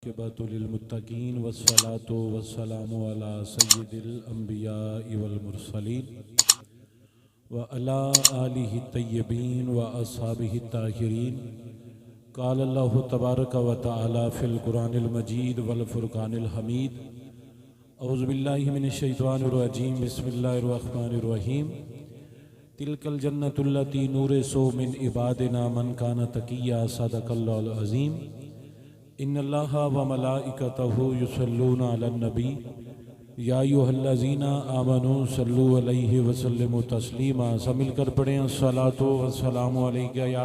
आक़िबतु लिल-मुत्तक़ीन वस्सलातु वस्सलामु अला सय्यिदिल अंबियाइ वल मुरसलीन व अला आलिहि तय्यबीन व अस्हाबिहि ताहिरीन। क़ाल अल्लाहु तबारक व तआला फ़िल क़ुरानिल मजीद वल फ़ुरक़ानिल हमीद। औज़ु बिल्लाहि मिनश शैतानिर रजीम। बिस्मिल्लाहिर रहमानिर रहीम। तिलकल जन्नतुल्लती नूरिसु मिन इबादिना मन कान तक़िया। सदक़ल्लाहुल अज़ीम। इन्नल्लाहा व मलाइकतहु युसल्लूना अलन नबी या अय्युहल्लज़ीना आमनू सल्लु अलैहि व सल्लिमू तस्लीमा। सब मिलकर पढ़ें अस्सलातु वस्सलामु अलैका या।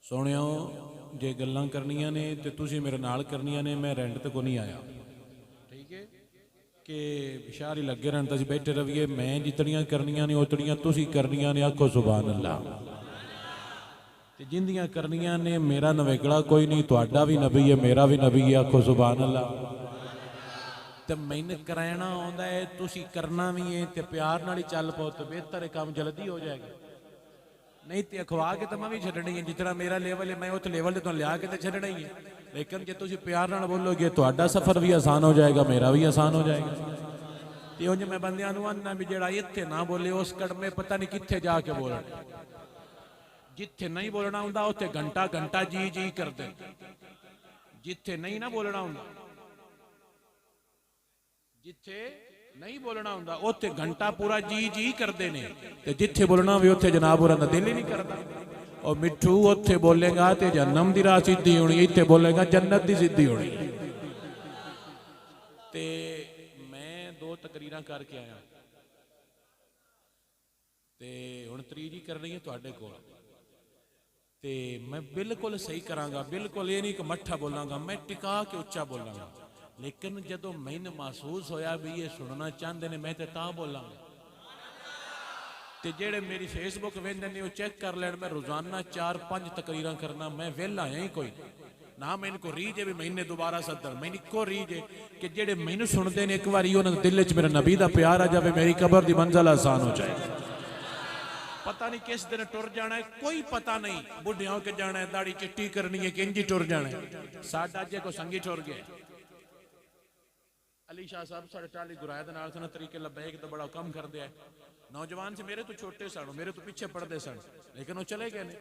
सोहणियो जे गल्लां करनियां ने ते तुसीं मेरे नाल करनियां ने, मैं रेंट ते को नहीं आया, ठीक है कि बिशारी लगे रहन तां बैठे रहिए। मैं जितनियां करनियां ने उतनियां तुसीं करनियां ने। आखो सुभान अल्लाह। ते जिंदियां करनियां ने मेरा नवेकड़ा कोई नहीं, तुहाडा भी नबी है मेरा भी नबी है। आखो सुभान अल्लाह। ते मैंने कराना आउंदा है, तुसीं करना भी है ते प्यार नाल ही चल पाओ तो बेहतर है, काम जल्दी हो जाएगा। नहीं तो अखवा के तो मैं भी छड्डनी है, जितना मेरा लेवल है मैं उस लेवल तो लिया के तो छड्डना ही है। लेकिन जे तुसीं प्यार नाल बोलोगे तुहाडा सफर भी आसान हो जाएगा, मेरा भी आसान हो जाएगा। ते उंज मैं बंदियां नूं आखना भी जेड़ा इत्थे ना बोले उस कड़मे पता नहीं कित्थे जाके बोलना। जिथे नहीं बोलना हुंदा उत्थे घंटा घंटा जी जी करदे, जिथे नहीं ना बोलना हुंदा, जिथे नहीं बोलना हुंदा उत्थे घंटा पूरा जी जी करदे ने, ते जिथे बोलना भी उत्थे जनाब होरां दा दिल ही नहीं करदा। और मिठू उत्थे बोलेगा ते जन्नम दी राह सीधी होनी, इत्थे बोलेगा जन्नत दी सीधी होनी। ते मैं दो तकरीरां करके आया ते हुण त्रीजी करनी है तुहाडे कोल। ते मैं बिल्कुल सही करांगा, बिल्कुल ये नहीं कि मट्ठा बोलांगा, मैं टिका के उच्चा बोलांगा। लेकिन जदों मैनूं महसूस होया भी ये सुनना चाहते हैं मैं तो तां बोलांगा। ते जेड़े मेरी फेसबुक वेंदे ने वो चेक कर लैण, मैं रोजाना 4-5 तकरीरां करना। मैं वेला आया ही कोई ना, मैं इनको रीज है भी महीने दोबारा सदन। मैं इको रीज है कि जेड़े मैनूं सुनते हैं एक बार उन्होंने दिल च मेरे नबी का प्यार आ जाए, मेरी कबर की मंजिल आसान हो जाए। पता नहीं किस दिन टुर जाना है, कोई पता नहीं। बुढ़े होके जाना है, दाढ़ी चिट्टी करनी है कि इंजी टुर जाना है। साडा जे को संगी टुर गए अली शाह साहब साढ़े टाली गुराए दे नाल तरीके लबैक तो बड़ा कम कर दिया। नौजवान से मेरे तो छोटे सन, मेरे तो पीछे पढ़ते सन, लेकिन वो चले गए ने।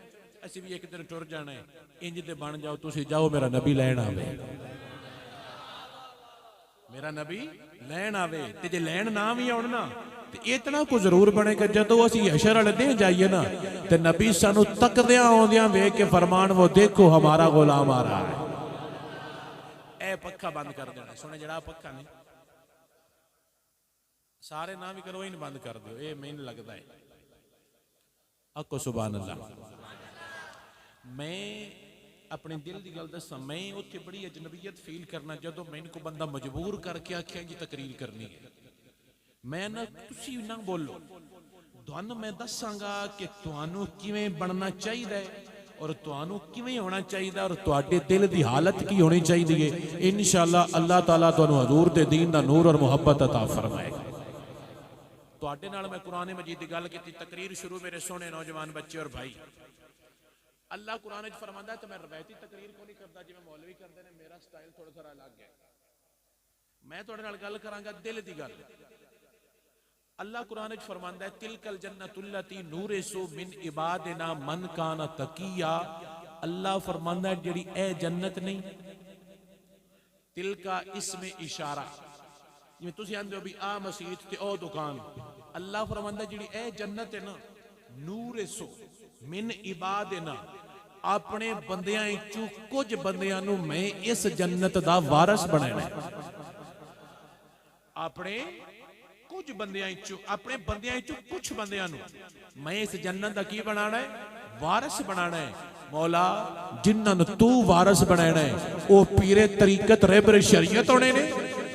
असी भी एक दिन टुर जाना है, इंज दे बन जाओ तुसी जाओ, मेरा नबी लैन आवे, मेरा नबी लैन आवे। ते जे लैन ना भी आउण ना ते इतना को जरूर बनेगा जदों असी हशर वाले दिन जाइए ना ते नबी सानू तकदियां आउंदियां वेख के फरमान वो देखो हमारा गुलाम आ रहा है। ए पक्खा बंद कर देना, सुने जड़ा पक्खा नहीं सारे ना भी करो, इन बंद कर दो, ये मैनूं लगता है। आखो सुभान अल्लाह। मैं अपने दिल की गल दसा, मैं उत्थे बड़ी अजनबीयत फील करना जदों मैनूं कोई बंदा मजबूर करके आख्या जी तकरीर करनी है। मैं ना तुसी ना बोलो, तुहानूं मैं दसांगा कि तुहानूं किवें बनना चाहिए और तुहानूं किवें होना चाहिए और तुहाडे दिल की हालत की होनी चाहिए। इंशाअल्लाह अल्लाह ताला तुहानूं हजूर दे दीन दा नूर और मुहब्बत अता फरमाएगा। तुहाडे नाल मैं कुरान मजीद की गल की, तकरीर शुरू मेरे सोहने नौजवान बच्चे और भाई। अल्लाह कुरान च फरमांदा है, तो मैं रवायती तकरीर को नहीं करता जिवें मौलवी करते हैं, मेरा स्टाइल थोड़ा थोड़ा अलग है। मैं तुहाडे नाल गल करांगा दिल की गल। अल्लाह कुरान च फरमांदा है, तिलकल जन्नतुल्लती नूरिसु मिन इबादिना मन कान तकिया। अल्लाह फरमांदा है जेड़ी ए जन्नत नहीं, तिलका इसमें इशारा, जिवें तुसीं आंदे हो भी आ मसीत ते ओ दुकान। अल्लाह फरमांदा जेड़ी ए जन्नत है ना, नूरिसु मिन इबादिना, अपने बंदियां चों कुछ बंदियां नूं मैं इस जन्नत दा वारिस बनाना है। अपने कुछ बंदियां चों, अपने बंदियां चों कुछ बंदियां नूं मैं इस जन्नत दा की बनाना है, वारिस बनाना है। मौला जिन्हां नूं तू वारिस बनाना है वो पीरे तरीकत रहबर शरीयत होने ने।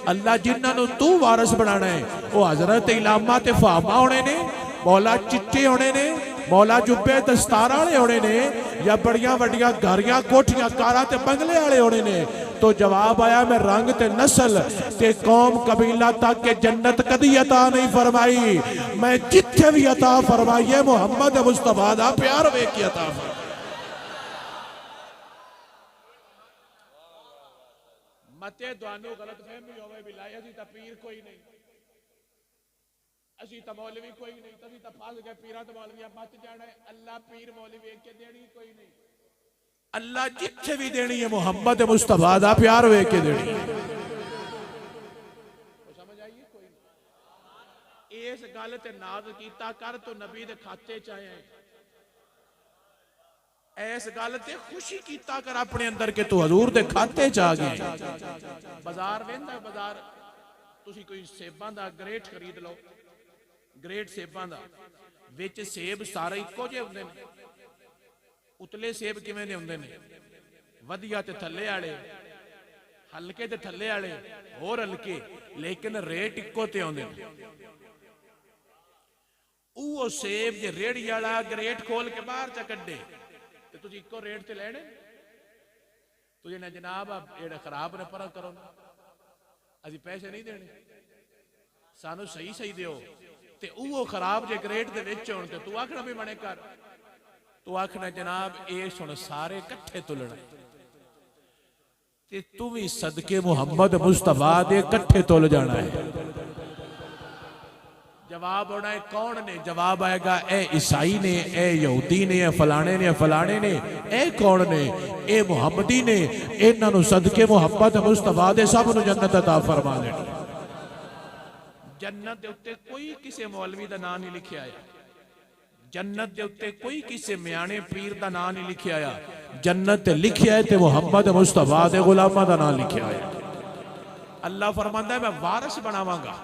अल्लाह जिन्हां नूं तू वारिस बनाना है वो हजरत इलामा ते फामा होने ने। मौला चिट्टे होने ने, मौला जुब्बे दस्तार वाले होने ने, या बड़ियां वड्डियां गारियां कोठियां कारां ते बंगले वाले होने ने। तो जवाब आया मैं रंग ते नस्ल ते कौम कबीला तक के जन्नत कदी अता नहीं फरमाई, मैं जिथे भी अता फरमाई है मुहम्मद मुस्तफा दा प्यार वेख के अता फरमाई। मते तुहानू गलत फहमी होवे भी लाई असी तां पीर कोई नहीं, असी तां मौलवी कोई नहीं, तभी तां फस गए पीरा ते मौलवियां बच जाना है। अल्लाह पीर मौलवी वेख के देनी कोई नहीं, अल्लाह जिथे भी देनी है मुहम्मद मुस्तफा दा प्यार वेख के देनी है। समझ आइए कोई नहीं। इस गल ते नाज कीता कर तो नबी दे खाते च आया है, इस गल ते खुशी कीता कर अपने अंदर के तू हजूर दे खाते च आ गया। बाजार वेंदा बाजार तुसी कोई सेबां दा ग्रेट खरीद लो, ग्रेट सेबां दा विच सेब सारे इक्को जे हुंदे ने, उतले सेब किवें दे हुंदे ने, वधिया ते थल्ले वाले, हल्के ते थल्ले वाले होर हल्के, लेकिन रेट इक्को ते आउंदे ने। वो सेब जे रेड़ी वाला ग्रेट खोल के बाहर च कड्डे ते तुसीं इक्को रेट ते लेने, तुझे ना जनाब जेड़ा खराब ने पर करो, असीं पैसे नहीं देने, सानू सही सही दिओ। ते वो खराब जे ग्रेट दे विच होण ते तू आखना भी मने कर, तू आखना जनाब ये सुन सारे कट्ठे तुलना ते तू भी सदके मुहम्मद मुस्तफा दे कट्ठे तुल जाना है। जवाब होना है कौन ने, जवाब आएगा ए ईसाई ने, ए यहूदी ने, ए फलाने ने, फलाने ने, ए कौन ने, ए मुहम्मदी ने। इन्हां नूं सदके मुहम्मद मुस्तफा दे सब नूं जन्नत अता फरमा देनी। जन्नत दे उत्ते कोई किसी मौलवी दा नाम नहीं लिखिया है, जन्नत दे उत्ते कोई किसी म्याणे पीर दा नाम नहीं लिखिया है, जन्नत ते लिखिया है ते मुहम्मद मुस्तफा दे गुलामां दा नाम लिखिया है। अल्लाह फरमांदा है मैं वारिस बनावांगा,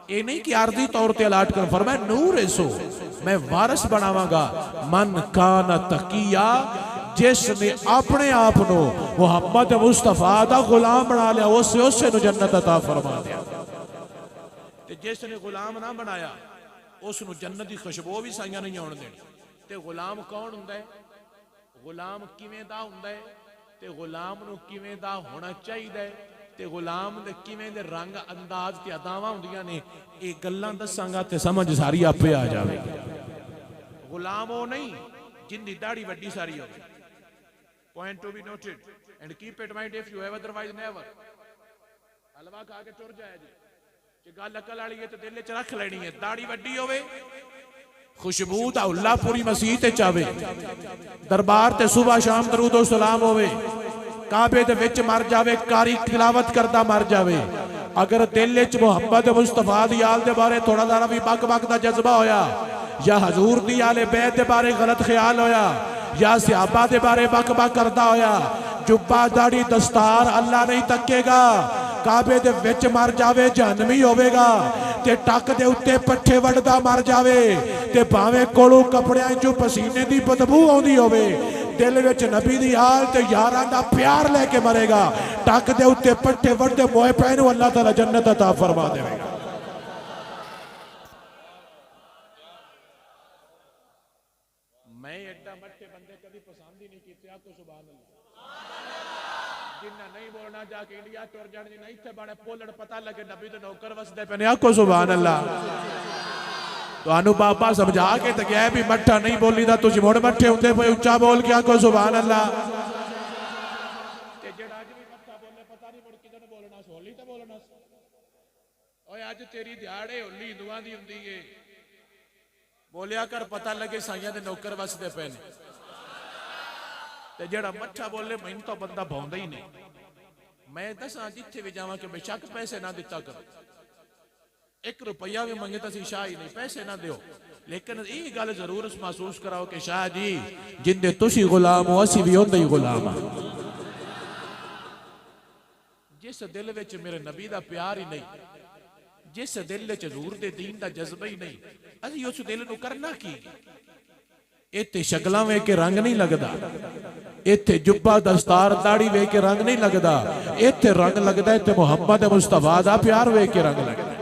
ये नहीं कि आर्जी तौर पर अलाट कर, फरमाया नूर ऐसो मैं वारिस बनावांगा। मन काना तकिया, जिसने अपने आप को मुहम्मद मुस्तफा दा गुलाम बना लिया उसे नूं जन्नत अता फरमा दिया, ते जिसने गुलाम ना बनाया उसनूं जन्नत की खुशबू भी साइयां नहीं आउण देनी। ते गुलाम कौन हुंदा है, गुलाम किवें दा हुंदा है, ते गुलाम नूं किवें दा होना चाहिए, ते गुलाम दे किवें दे रंग अंदाज ते अदावां हुंदियां ने, ये गल्लां दसांगा ते समझ सारी आपे आ जाएगी। गुलाम वो नहीं जिंदी दाढ़ी वड्डी सारी हो, point to be noted and keep it mind if you have otherwise never. हलवा खा के टुर जाए जी, जे गल अकल वाली है तो दिल च रख लेनी है। दाढ़ी वड्डी होवे, खुशबू दा उल्ला पूरी मसीह ते चावे, दरबार ते सुबह शाम दरूद ओ सलाम होवे, काबे दे विच मर जावे, कारी तिलावत करदा मर जावे, अगर दिल च मुहम्मद मुस्तफा दी आल दे बारे थोड़ा सारा भी बक बक दा जज्बा होया, या हजूर दी आले बैत दे बारे गलत ख्याल होया, या सहाबा दे बारे बक बक करदा होया, जुब्बा दाढ़ी दस्तार अल्लाह नहीं तकेगा। काबे दे विच मर जावे जहन्नमी होवेगा, ते टक दे उत्ते पट्ठे वड़दा मर जावे, ते भावें कोलों कपड़ियां चों पसीने दी बदबू आउंदी होवे, दिल विच नबी दी आल ते यारां दा प्यार लेके मरेगा। टक दे उत्ते पट्ठे वड़दे मोए पै नूं अल्लाह ताला जन्नत अता फरमा देवेगा। मैं एडा मट्ठे बंदे कभी पसंद ही नहीं कीते, आपको सुभान अल्लाह। जिन्ना नहीं बोलना जाके इंडिया टुर जाने नहीं थे बड़े पोलड़ पता लगे नबी दे नौकर वसदे पे ने, आपको सुभान अल्लाह। तो बाबा समझा के तो गया भी मट्ठा नहीं बोली दा, तुझ मुड़ मट्ठे होंदे पे उच्चा बोल के आखो सुभान अल्लाह। ते जेड़ा अज भी मट्ठा बोले पता नहीं मुड़ किदन बोलना, होली ते बोलना। ओए अज तेरी दिहाड़े होली हिंदुआं दी हुंदी है, बोलिया कर पता लगे साइयां दे नौकर वसदे पे ने। ते जेड़ा मट्ठा बोले मैनूं तो बंदा भाउंदा ही नहीं। मैं दसां जिथे भी जावां कि बेशक पैसे ना दिता करो, 1 रुपया भी मंगे तो शाह ही नहीं, पैसे ना दियो, लेकिन ये गल जरूर महसूस कराओ कि शाह जी जिंदे तुसी गुलाम हो असी भी उंदे ही गुलाम हां। जिस दिल विच मेरे नबी दा प्यार ही नहीं, जिस दिल विच हजूर दे दीन दा जज्बा ही नहीं, असी उस दिल नूं करना की। इत्थे शक्लां वेख के रंग नहीं लगदा, इत्थे जुब्बा दस्तार दाढ़ी वेख के रंग नहीं लगदा, इत्थे रंग लगदा इत्थे मुहम्मद मुस्तफा दा प्यार वेख के रंग लगदा।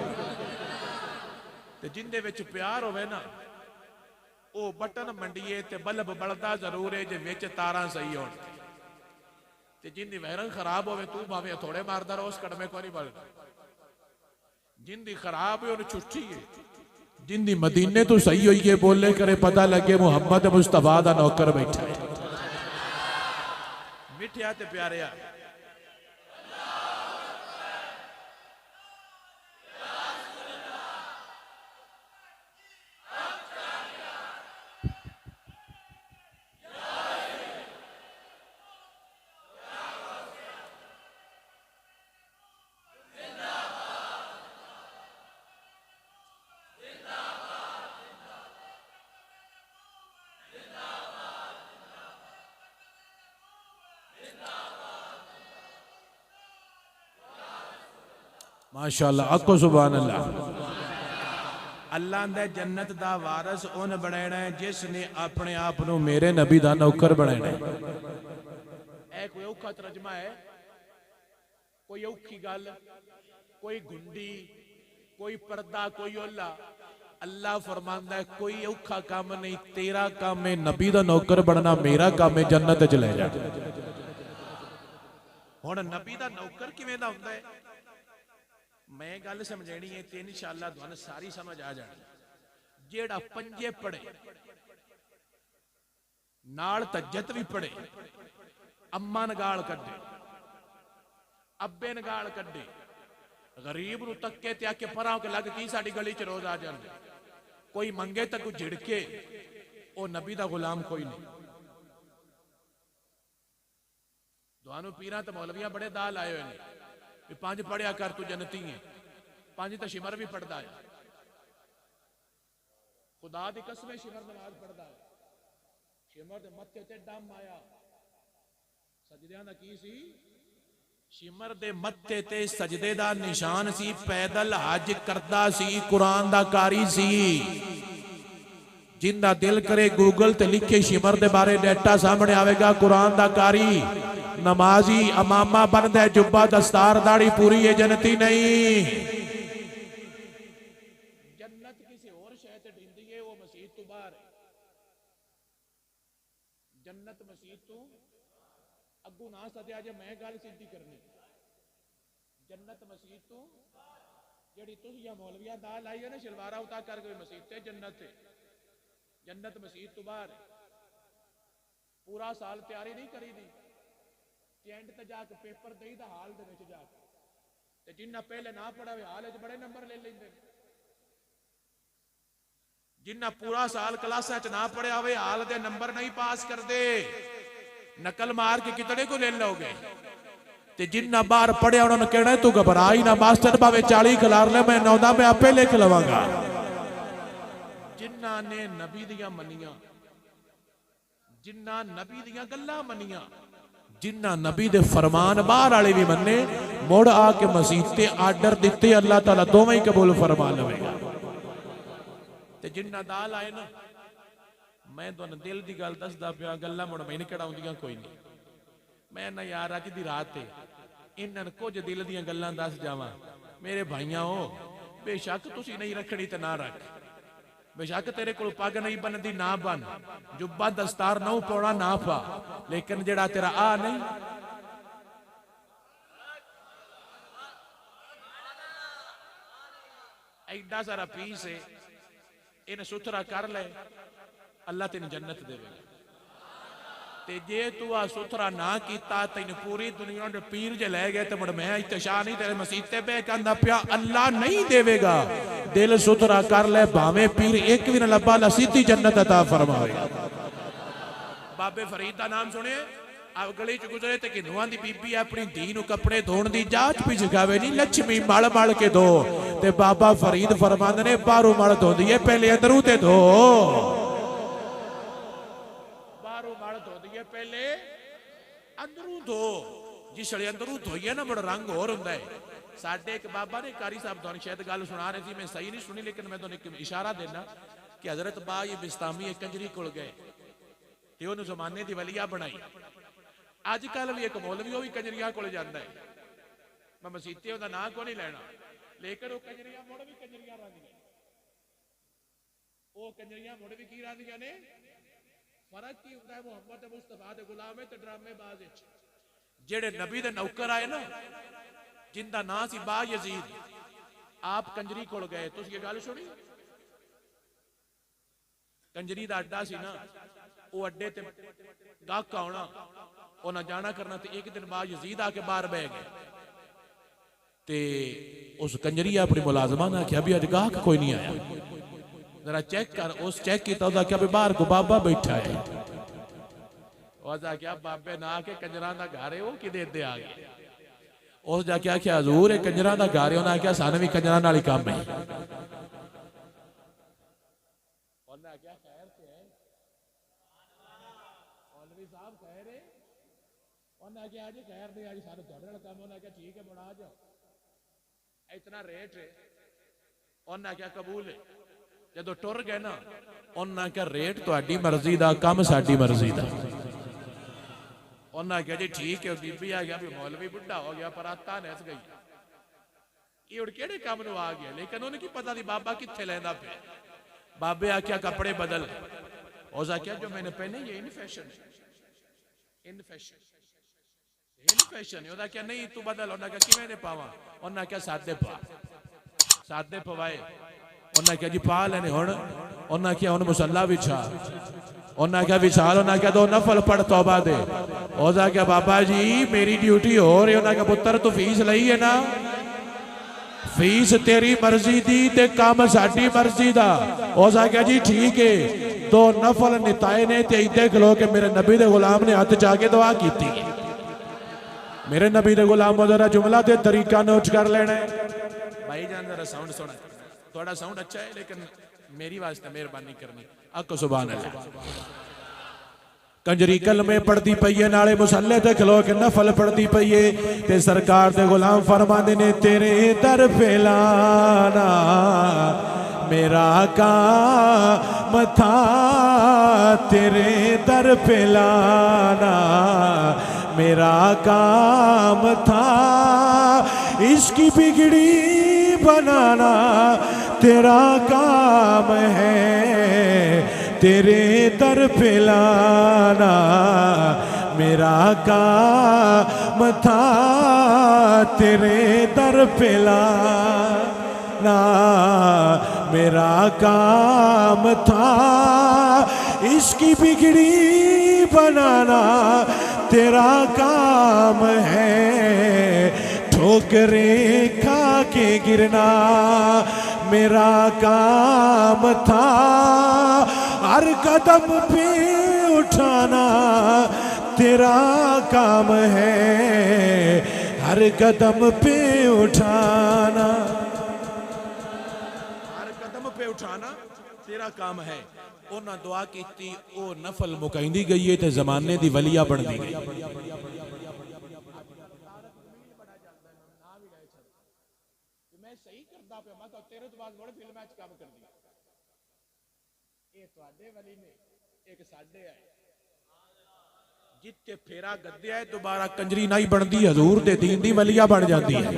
ते जिंदे विच प्यार होवे ना, ओ बटन मंडिए ते बल्ब बलदा जरूर है जे विच तारां सही होण, ते जिंदी वायरल खराब होवे तू भावे थोड़े मारदा रहो उस कड़मे को नहीं बलदा। जिंदी खराब है उन्हें छुट्टी है, जिंदी मदीने तो सही हुई है बोले करे पता लगे मुहम्मद मुस्तफा दा नौकर बैठा है। मिठिया ते प्यारिया माशाअल्लाह, आखो सुभान अल्लाह। अल्लाह दे जन्नत दा वारस उन बनाना है जिसने अपने आप को मेरे नबी दा नौकर बनाना है। ऐ कोई औखा तर्जमा है, कोई औखी गल, कोई गुंडी, कोई पर्दा, कोई ओला। अल्लाह फरमांदा है कोई औखा काम नहीं, तेरा काम है नबी दा नौकर बनना, मेरा काम है जन्नत च ले जा। हुण नबी दा नौकर किवें दा हुंदा है, मैं गल समझानी है ते इंशाअल्लाह तुहानू सारी समझ आ जानी। जेड़ा पंजे पढ़े नाल तज्जत भी पढ़े, अम्मा नगाल कड्डे, अब्बे नगाल कड्डे, गरीब नूं तक्के ते आके परां के लग की साडी गली च रोज आ जांदे, कोई मंगे तो कोई झिड़के, ओ नबी दा गुलाम कोई नहीं। तुहानू पीरां ते मौलवियां बड़े दाल आए हुए हैं भी पंज पढ़िया कर तू जन्नती है, पंज तो शिमर भी पढ़ता है, खुदा दी कसम शिमर नमाज पढ़ता है, शिमर दे मत्थे ते दम आया, सजदियां दा की सी, शिमर दे मत्थे ते सजदे दा निशान सी, पैदल हज करदा सी, कुरान दा कारी सी। जिंदा दिल करे गूगल ते लिखे शिमर दे बारे डाटा सामने आवेगा, कुरान दा कारी, नमाजी, अमामा बनदा है, जुब्बा दस्तार दाढ़ी पूरी है, जन्नती नहीं। जन्नत किसी और शय ते ढिंदी है, वो मसीह तो बाहर है। जन्नत मसीह तो अगू ना सदया जे मैं गल सीधी करनी, जन्नत मसीह तो जेड़ी तुसी मौलविया दाल आई है ना शलवारा उतार करके मसीह ते जन्नत है, जन्नत मसीह तो बाहर है। पूरा साल तैयारी नहीं करी दी, एंड ते जाके पेपर दई दा हाल दे विच जाके, ते जिन्ना पहले ना पढ़ा वे हाल च बड़े नंबर ले लेंदे, जिन्ना पूरा साल क्लासा च ना पढ़िया होवे हाल दे नंबर नहीं पास करदे, नकल मार के कितने को ले लोगे। ते जिन्ना बाहर पढ़िया उन्होंने कहना तू घबरा ही ना, मास्टर भावे 40 खिलार ले, मैं 9 मैं आपे लिख लवांगा। जिन्ना ने नबी दियां मनियां, जिन्ना नबी दियां गल्लां मनियां, जिन्ना नबी दे फरमान बाहर वाले भी मन्ने, मुड़ आके मसीह ते आर्डर दिते, अल्लाह ताला दोवें ही कबूल फरमा लवेगा। ते जिन्ना दाल आए ना, मैं तुहानू दिल दी गल दसदा पिया, गल्लां मुड़ मैनूं किहड़ा आउंदियां कोई नहीं। मैं ना यार अज दी रात ते इन्हां कुछ दिल दियां गल्लां दस जावां। मेरे भाइयों, बेशक तुसीं नहीं रखनी ते ना रख, बेशक तेरे को पग नहीं बनती ना बन, जुब्बा दस्तार ना पाउणा ना पा, लेकिन जेड़ा तेरा आ नहीं, एडा सारा पीस है, इन्हें सुथरा कर ले, अल्लाह तेन जन्नत देवेगा। ते जे तू आ सुथरा ना किया, तेन पूरी दुनिया दे पीर जे लै गए, तो मुड़ मैं इत्तेशाह नहीं तेरे मसीते पे कहंदा पिया, अल्लाह नहीं देवेगा। दिल सुथरा कर ले, भावें पीर एक भी न लब्बा, अल्लाह सीधी जन्नत अता फरमावेगा। बाबे फरीद का नाम सुने, आप गली च गुजरे तो हिंदुआं दी बीबी अपनी धी नूं कपड़े धोण दी जाच भी सिखावे, नहीं लक्ष्मी मल मल के धो, ते बाबा फरीद फरमांदे ने बाहरों मल धोंदी है, पहले अंदरों ते धो, बाहरों मल धोंदी है, पहले अंदरों धो। जिसले अंदरों धोईए ना मुड़ रंग होर हुंदा है। साडे एक बाबा ने कारी साहब तुहानूं शायद गल सुना रहे थी, मैं सही नहीं सुनी, लेकिन मैं तुहानूं एक इशारा देना कि हजरत बाई बिस्तामी एक कंजरी कोल गए ते उहनूं जमाने दी वलिया बनाई। अजकल भी एक मौलवी वो भी कंजरियां कोल जांदा है, मैं मसीते उहदा नाम को नहीं लेना, लेकिन वो कंजरियां मुड़ भी कंजरियां रंदियां, वो कंजरियां मुड़ भी की रंदियां ने। फर्क की हुंदा है मुहम्मद मुस्तफा दे गुलाम ते ड्रामेबाज विच। जेड़े नबी दे नौकर आए ना, जिंदा नाम सी बा यजीद, आप कंजरी कोल गए, तुसीं ये गल सुनी, कंजरी दा अड्डा सी ना, वो अड्डे ते गाहक आउणा, उन्हां जाना करना, ते एक दिन बाद यजीद आके बाहर बह गए, ते उस कंजरी अपनी मुलाजमा ने आख्या भी अज गाहक कोई नहीं आया, जरा चेक कर। उस चेक किया, उसने आख्या भी बाहर को बाबा बैठा है। उसने आख्या बाबे ना के कंजरां दा घर है, वो किदे इत्थे आ गए। उस जाके आख्या हजूर ये कंजरां दा घर है, उन्हें आख्या सानू भी कंजरां नाल ही काम है। उन्हें आख्या खैर ते है मौलवी साहब, खैर है। उन्हें आख्या जी खैर नहीं, अज सानू तुहाडे नाल काम। उन्हें आख्या ठीक है मुड़ा आ जाओ। इतना रेट है। उन्हें क्या कबूल है। जो टुर गए ना उन्हें क्या रेट तुहाडी मर्जी का, कम साडी मर्जी का। उन्हें क्या जी ठीक है, बीबी आ गया, भी मौलवी बुढ़ा हो गया, पराता नस गई, ये उड़ केड़े काम नूं आ गया। लेकिन उन्हें की पता नहीं बाबा कित्थे लैंदा पे। बाबे आख्या कपड़े बदल, उस आख्या जो मैंने पहने ये इन फैशन है, इन फैशन, इन फैशन है। उन्हें क्या नहीं तू बदल। उन्हें क्या किवें दे पावां। उन्हें क्या सादे पा, सादे पवाए। उन्हें क्या जी पा लेने हुण। उन्हें क्या हुण मुसल्ला बिछा। उन्हें क्या विशाल, उन्हें क्या दो नफल पढ़ तौबा दे। उन्हें क्या बाबा जी मेरी ड्यूटी हो रही। उन्हें क्या पुत्र तू फीस लई है ना, फीस तेरी मर्जी दी ते काम साडी मर्जी दा। उस आख्या जी ठीक है। दो नफल निताए ने ते इदे खलो के मेरे नबी दे गुलाम ने हथ जाके दुआ की। मेरे नबी दे गुलाम जरा जुमला ते तरीका नोट कर लेना है। भाई जान जरा साउंड सुना, थोड़ा साउंड अच्छा है लेकिन मेरी वास्ते मेहरबानी करनी। अक सुभान अल्लाह। कंजरी कलमे पढ़ती पई है, नाले मुसल्ले ते खलो के नफल पढ़ती पई है। ते सरकार दे गुलाम फरमांदे ने तेरे दर फैलाना मेरा काम था, तेरे दर फैलाना मेरा काम था, इसकी बिगड़ी बनाना तेरा काम है, तेरे दर पे लाना मेरा काम था, तेरे दर पे लाना मेरा काम था, इसकी बिगड़ी बनाना तेरा काम है, ठोकरें खा के गिरना मेरा काम था, हर कदम पे उठाना तेरा काम है, हर कदम पे उठाना, हर कदम पे उठाना तेरा काम है। उन्हें दुआ की, वो नफल मुकाईंदी गई है ते जमाने दी वलिया बनती गई। मैं सही करदा पे, मैं तेरे तो बाद बड़े फिल्म च काम कर दिया। ये तुहाडे वली ने एक साडे आए जिथे फेरा गद्दे आए दोबारा कंजरी नहीं बनती, हजूर दे दीन दी वलिया बन जाती है।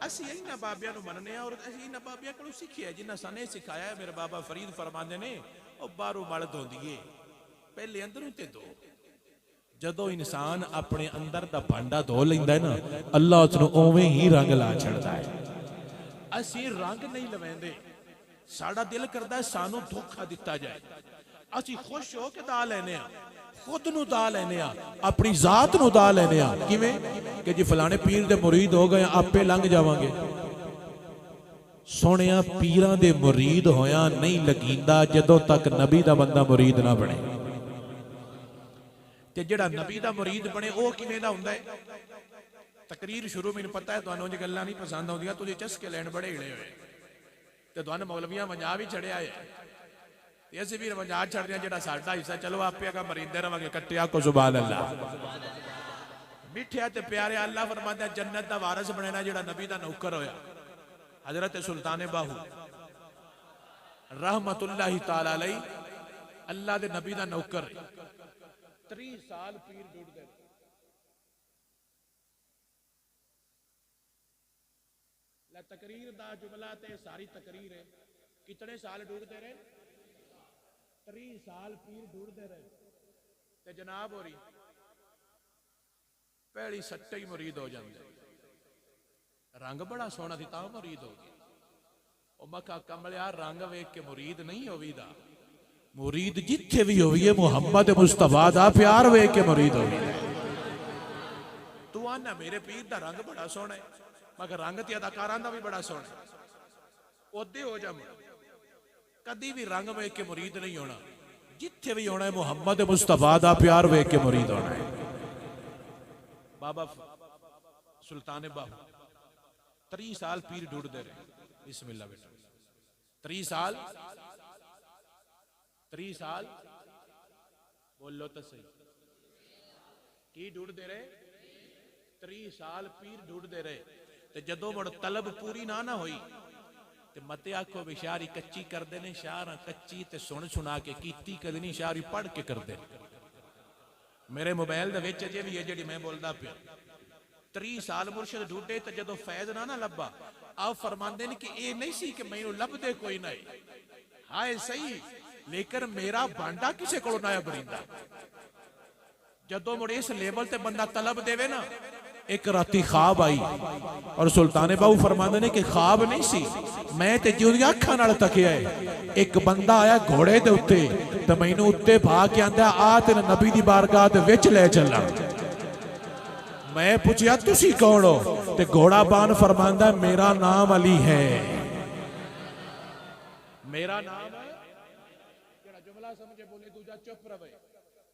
ਅਸੀਂ ਇਹਨਾਂ ਬਾਬਿਆਂ ਨੂੰ ਮੰਨਨੇ ਆ ਔਰ ਅਸੀਂ ਇਹਨਾਂ ਬਾਬਿਆਂ ਕੋਲੋਂ ਸਿੱਖਿਆ ਜਿਨ੍ਹਾਂ ਸਾਨੇ ਸਿਖਾਇਆ ਹੈ। ਮੇਰੇ ਬਾਬਾ ਫਰੀਦ ਫਰਮਾਉਂਦੇ ਨੇ ਉਹ ਬਾਹਰੋਂ ਮਲ ਧੋਂਦੀਏ ਪਹਿਲੇ ਅੰਦਰੋਂ ਤੇ ਧੋ। ਜਦੋਂ ਇਨਸਾਨ ਆਪਣੇ ਅੰਦਰ ਦਾ ਭਾਂਡਾ ਧੋ ਲੈਂਦਾ ਹੈ ਨਾ ਅੱਲਾ ਉਸ ਨੂੰ ਉਵੇਂ ਹੀ ਰੰਗ ਲਾ ਛੱਡਦਾ ਹੈ। ਅਸੀਂ ਰੰਗ ਨਹੀਂ ਲਵਾਉਂਦੇ, ਸਾਡਾ ਦਿਲ ਕਰਦਾ ਹੈ ਸਾਨੂੰ ਧੋਖਾ ਦਿੱਤਾ ਜਾਏ। ਅਸੀਂ ਖੁਸ਼ ਹੋ ਕੇ ਦਾ ਲੈਨੇ ਆ, खुद नू दा लेने अपनी जात नू दा लेने किवें कि जी फलाने पीर दे मुरीद हो गए आपे लंघ जावांगे। सोहणिया पीरां दे मुरीद होया नहीं लगींदा जदों तक नबी दा बंदा मुरीद ना बने। ते जिहड़ा नबी दा मुरीद बने वो किवें दा हुंदा है। तकरीर शुरू मैनूं पता है तुहानूं जे गल्लां नहीं पसंद आउंदियां तुसीं चस्के लैण बड़े हिले होए ते तुहानूं मौलवियां वंजा भी चढ़िया है। असं भी रमजा छड़ रहे जो साडा हिस्सा चलो आपे अगर मरीदे रवांगे कट्टिया को सुभान अल्लाह। मिठिया ते प्यारे अल्लाह फरमांदा जन्नत दा वारिस बनना जेड़ा नबी दा नौकर होया। हजरत सुल्तान बाहू रहमतुल्लाहि तआला अलैहि अल्लाह दे नबी दा नौकर 30 साल पीर ढूंढदे ला तकरीर दा जुमला ते सारी तकरीर है। कितने साल ढूंढते रहे? 30 साल पीर ढूंढते रहे ते जनाब हो रही पहली सट्टे ही मुरीद हो जाते। रंग बड़ा सोहना थी तां मुरीद हो गया। मखा कमलिया रंग वेख के मुरीद नहीं होवीदा, मुरीद जिथे भी होवी मुहम्मद मुस्तफा दा प्यार वेख के मुरीद होवी। तू आना मेरे पीर दा रंग बड़ा सोहना है, मगर रंग ते अदाकारां दा भी बड़ा सोहना है। ओदे हो जा कदी भी रंग वेख के मुरीद नहीं होना, जिथे भी होना है मुहम्मद मुस्तफा दा प्यार वेख के मुरीद होना है। बाबा सुल्तान बाहू 30 साल पीर ढूंढते रहे। बिस्मिल्लाह बेटा 30 साल, 30 साल बोलो तो सही की ढूंढते रहे। 30 साल पीर ढूंढते रहे ते जदों मुड़ तलब पूरी ना ना होई ते मते आखो भी शायरी कच्ची करते ने। शायरा कच्ची ते सुन सुना के कीती कदी नहीं, शायरी पढ़ के करते। मेरे मोबाइल दे विच अजे भी है जिहड़ी मैं बोलदा पिया। 30 साल मुर्शिद ढूंढे तो जदों फैज ना ना लब्बा, आप फरमांदे ने कि ये नहीं सी कि मैनू लभदे कोई नहीं, हाय सही लेकिन मेरा बांडा किसे कोलों ना बरींदा। जदों मुड़ इस लेवल ते बंदा तलब देवे ना। एक राती ख्वाब आई और सुल्ताने बाहू फरमांदे ने कि ख्वाब नहीं सी, मैं ते जिउंदी अखां नाल तकिया है। एक बंदा आया घोड़े दे उत्ते ते मैनू उत्ते भा के आंदा आ तेरे नबी दी बारगाह दे विच ले चला। मैं पूछया तुसी कौन हो? ते घोड़ा बान फरमांदा मेरा नाम अली है। मेरा नाम है। जेड़ा जुमला समझे बोले दूजा चुप रहे।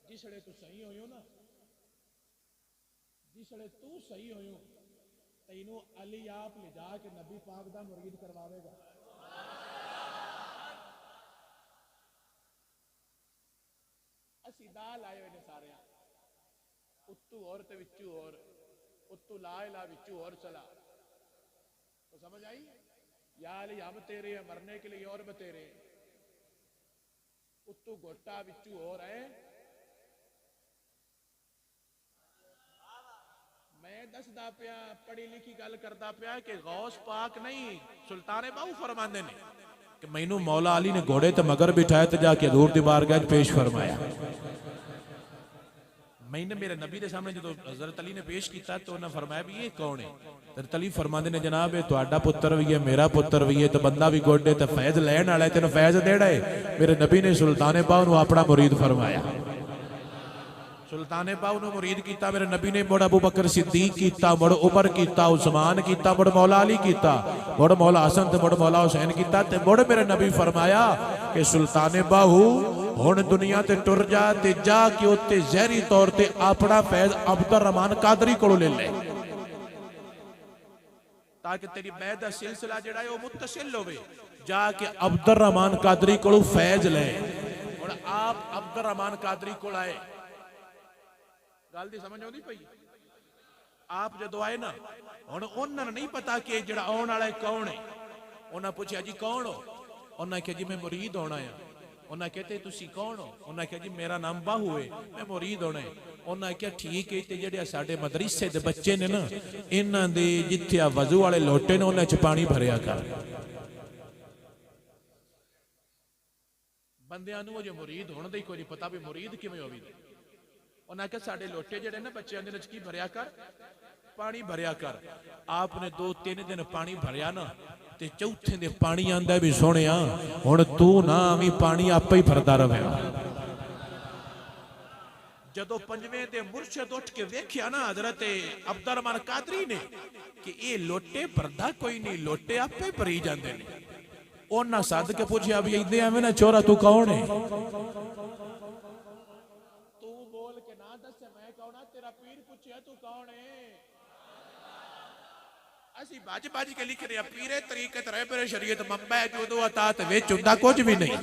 जिसले तू सही होयो ना, जिसले तू सही होयो तैनू अली आप ले जाके नबी पाक दा मुरीद करवावेगा। असी दाल आए हुए ने सारे, उत्तू और ते विचू और, उत्तू ला इला विचू और चला। तो समझ आई? या अली हम तेरे हैं, मरने के लिए और बतेरे। उत्तू गोटा विचू और है। मैं दसदा पिया, पढ़ी लिखी गल करदा पिया कि गौस पाक नहीं, सुल्ताने बाहू फरमांदे ने कि मैनू मौला अली ने घोड़े ते मगर बिठाया ते जाके हजूर दी बारगाह पेश फरमाया। मैंने मेरे नबी के सामने जो हजरत अली ने पेश किया तो उन्हें फरमाया भी ये कौन है? हजरत अली फरमाते ने जनाब ये तुहाडा पुत्र भी है, मेरा पुत्र भी है, तो बंदा भी गोडे ते फैज लैन वाला है, तेन फैज देना है। मेरे नबी ने सुल्ताने बाहू अपना मुरीद फरमाया। सुल्ताने बाहू ने मुरीद किया। मेरे नबी ने मुड़ अबू बकर सिद्दीक किया, मुड़ उमर किया, उस्मान किया, मुड़ मौला अली किया, मुड़ मौला हसन ते मुड़ मौला हुसैन किया। ते मुड़ मेरे नबी फरमाया कि सुल्ताने बाहू हुण दुनिया ते टुर जा ते जा के उत्ते जहरी तौर ते अपना फैज अब्दुर रहमान कादरी कोलों ले ले, ताकि तेरी बैत दा सिलसिला जिहड़ा है वो मुत्तसिल होवे। जाके अब्दुर रहमान कादरी कोलों फैज ले। हुण आप अब्दुर रहमान कादरी कोल आए, गल दी समझ आउंदी पई? आप जदों आए ना, हुण उन्हां नहीं पता कि जिहड़ा आउण वाला कौन है। उन्हां पूछया जी कौन हो? उन्हां कहा जी मैं मुरीद होना है। उन्हें कहते तुसी कौन हो? उन्हें कहा जी मेरा नाम बाहू है, मैं मुरीद होना है। उन्हें कहा ठीक है, जेडे साडे मदरसे दे बच्चे ने ना, इन्हां दे जिथे वजू वाले लोटे ने उन्हां च पानी भरिया कर। बंदियां नूं जो मुरीद होने दा कोई नहीं पता भी मुरीद किवें होवी। उन्हें कहा साडे लोटे जेडे ना बच्चों दे की भरिया कर, पानी भरिया कर। आपने 2-3 दिन पानी भरिया ना, ते चौथे दे पानी आंदा भी सोहणिया हुण तू ना भी पानी आपे ही भरदा रहे। जदों पंजवें दे मुर्शद उठ के वेख्या ना हजरत अब्दुर रहमान कादरी ने कि ये लोटे भरदा कोई नहीं, लोटे आपे भरी जांदे ने। उन्हां सद के पूछया भी इदे एवें ना चोरा तू कौन है? तू बोल के ना दस मैं कौन हां? तेरा पीर पूछया तू कौन है? असी बज बज के लिख रहे पीरे तरीकत रहबरे शरीयत मम्बा जो अतात विच हुंदा कुछ भी नहीं।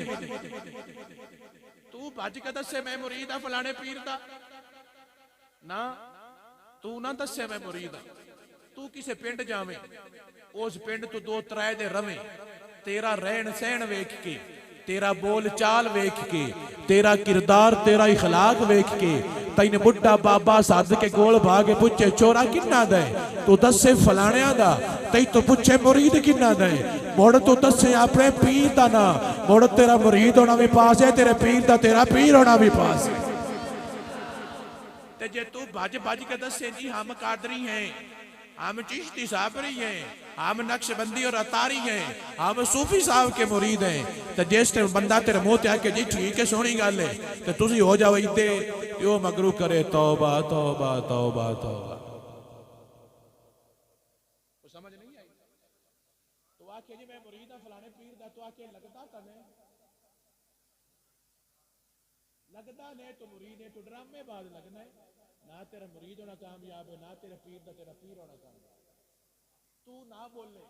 तू भज के दसे मैं मुरीद आ फलाने पीर दा ना, तू ना दसे मैं मुरीद आ। तू किसे पिंड जावे, उस पिंड तू 2-3 दे रवे, तेरा रहन सहन वेख के, तेरा बोल चाल वेख के, तेरा किरदार तेरा इखलाक वेख के तैन बुढ़ा बाबा सद के गोल भागे पूछे चोरा किन्ना दे? तू दसे फलाणिया दा। तई तो पूछे मुरीद किन्ना दे? मुड़ तू दसे अपने पीर दा ना। मुड़ तेरा मुरीद होना भी पास है, तेरे पीर दा तेरा पीर होना भी पास है। ते जे तू भज भज के दसे जी हम कादरी हैं, हम चिश्ती साबरी हैं, हम नक्शबंदी और अतारी हैं, हम सूफी साहब के मुरीद हैं। तो जिस टाइम बंदा तेरे मुंह ते आके जी ठीक है सोहनी गल है, तो तुसी हो जाओ इते यो मगरू करे तौबा तौबा तौबा तौबा। तो समझ नहीं आई? तो आके जी मैं मुरीद हां फलाने पीर दा, तो आके लगदा कने? लगदा ने तो मुरीद है, तो ड्रामेबाज लगना है। ना तेरा मुरीद होना कामयाब है, ना तेरा पीर दा तेरा पीर होना कामयाब। तू ना बोले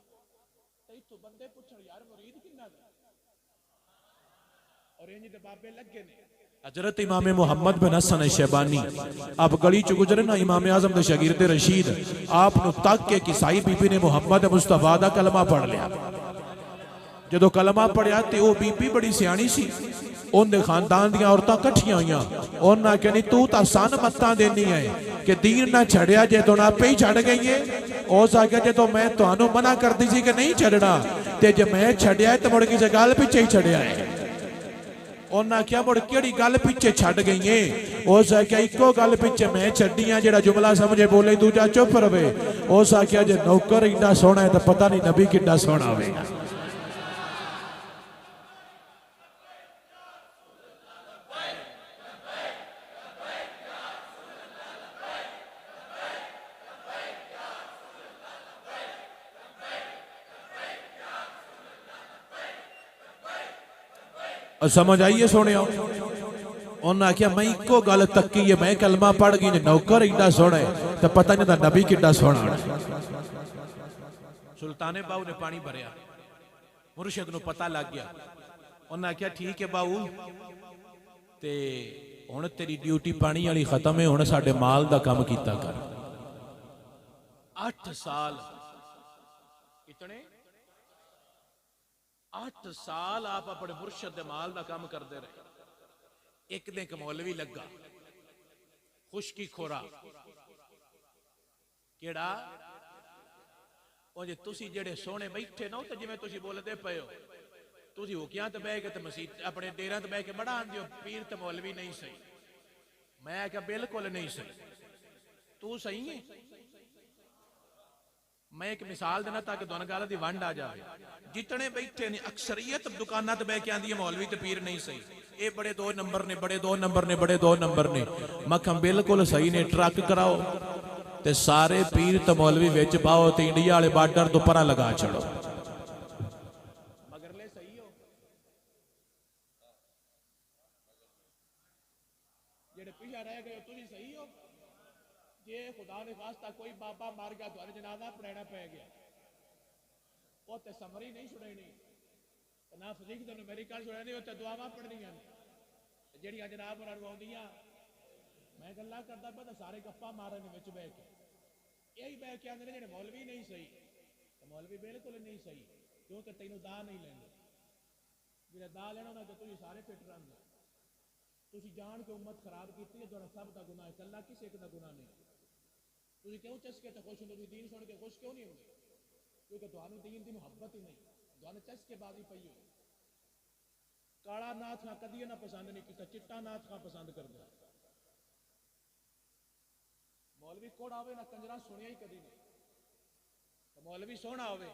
तो इतों बंदे पूछण यार मुरीद किन्ना दा? और इंज दे बाबे लगे ने हजरत इमाम मुहम्मद बिन हसन शैबानी आप गली च गुजरे ना, इमाम आजम के शागिर्द रशीद आप तक के किसाई बीबी ने मुहम्मद मुस्तफा का कलमा पढ़ लिया। जो कलमा पढ़िया तो वह बीबी बड़ी सियाणी सी, उनके खानदान दी औरतां कट्ठियां हुई, उन्हें आख्या नहीं तू तो सन मत्ता देनी है कि दीन ना छड़िया जे तो आपे ही छड़ गई है। उस आख्या जे तो मैं तुहानू मना करती सी कि नहीं छड़ना, ते जे मैं छड़िया तो मुड़ किसी गल पिछे ही छड़िया है। उन्हें आख्या मुड़ कि गल पिछे छड़ गई है। उस आख्या इको गल पिछे मैं छड़ी हाँ, जो जुमला समझे बोले दूजा चुप रवे। उस आख्या जे नौकर इन्ना सोहना है तो पता नहीं नबी कितना सोहना होगा। समझ आइए सोने, उन्हें आख्या मैं इको गल तकी है, मैं कलमा पढ़ गई, नौकर इतना सोहना है तो पता नहीं नबी कितना सोहना होना। सुल्ताने बाऊ ने पानी भरया, मुर्शिद नूं पता लग गया। उन्हें आख्या ठीक है बाऊ, ते हुण तेरी ड्यूटी पानी वाली खत्म है, हुण साडे माल दा काम कीता कर। 8 साल कितने 8 साल आप अपने मुर्शद दे माल का काम करते रहे। एक दिन एक मौलवी लगा खुशकी खोरा केड़ा जे तुसी जेड़े सोने बैठे ना तो जिवें तुसी बोलदे पे हो, तुसी होकियां ते बह के ते मसीत अपने डेरा ते बह के बड़ा आंदे हो पीर ते मौलवी नहीं सही। मैं क्या बिल्कुल नहीं सही, तू सही है। मैं एक मिसाल देना ताकि दोनों गल की वंड आ जाए। जितने बैठे ने अक्सरियत दुकाना ते बह के आंदी है मौलवी ते पीर नहीं सही, ये बड़े 2 नंबर ने, बड़े 2 नंबर ने, बड़े 2 नंबर ने। मखम बिल्कुल सही ने, ट्रक कराओ ते सारे पीर ते मौलवी विच पाओ ते इंडिया वाले बार्डर तो परा लगा छड़ो। मगरले सही हो, जेड़े पीछे रह गए तुसी सही हो। जे खुदा ने वास्ता कोई बाबा मार गया तो जनाजा पढ़ाना पै गया, वो ते समरी नहीं सुननी ना फजीक दिन मेरी गल सुननी, उत्ते दुआवां पढ़नियां ने जेड़ियां जनाब उन्हां नूं आउंदियां। मैं गल्लां करदा पिया तां सारे गप्पा मारन दे विच बह के यही बह के आंदे ने जेड़े मौलवी नहीं सही ते मौलवी बिल्कुल नहीं सही, क्यों ते तैनूं दा नहीं लैंदे। जेड़ा दा लेना उन्हां ते तुसीं सारे फिट रहिंदे। तुसीं जान के उम्मत खराब कीती है, तुहाडा सब दा गुनाह है, कल्ला किसी एक दा गुनाह नहीं। तुसीं क्यों चस्के ते खुश होंदे, दीन सुन के खुश क्यों नहीं होंदे? क्योंकि तुहानूं दीन दी मुहब्बत ही नहीं, तुहानूं चस्केबाजी पई हुई। काला नाथ खां कदी ना पसंद नहीं किया, चिट्टा नाथ खां पसंद करदा। मौलवी कोड़ा होवे ना कंजरा सुनिया ही कदी नहीं, तो मौलवी सोहना होवे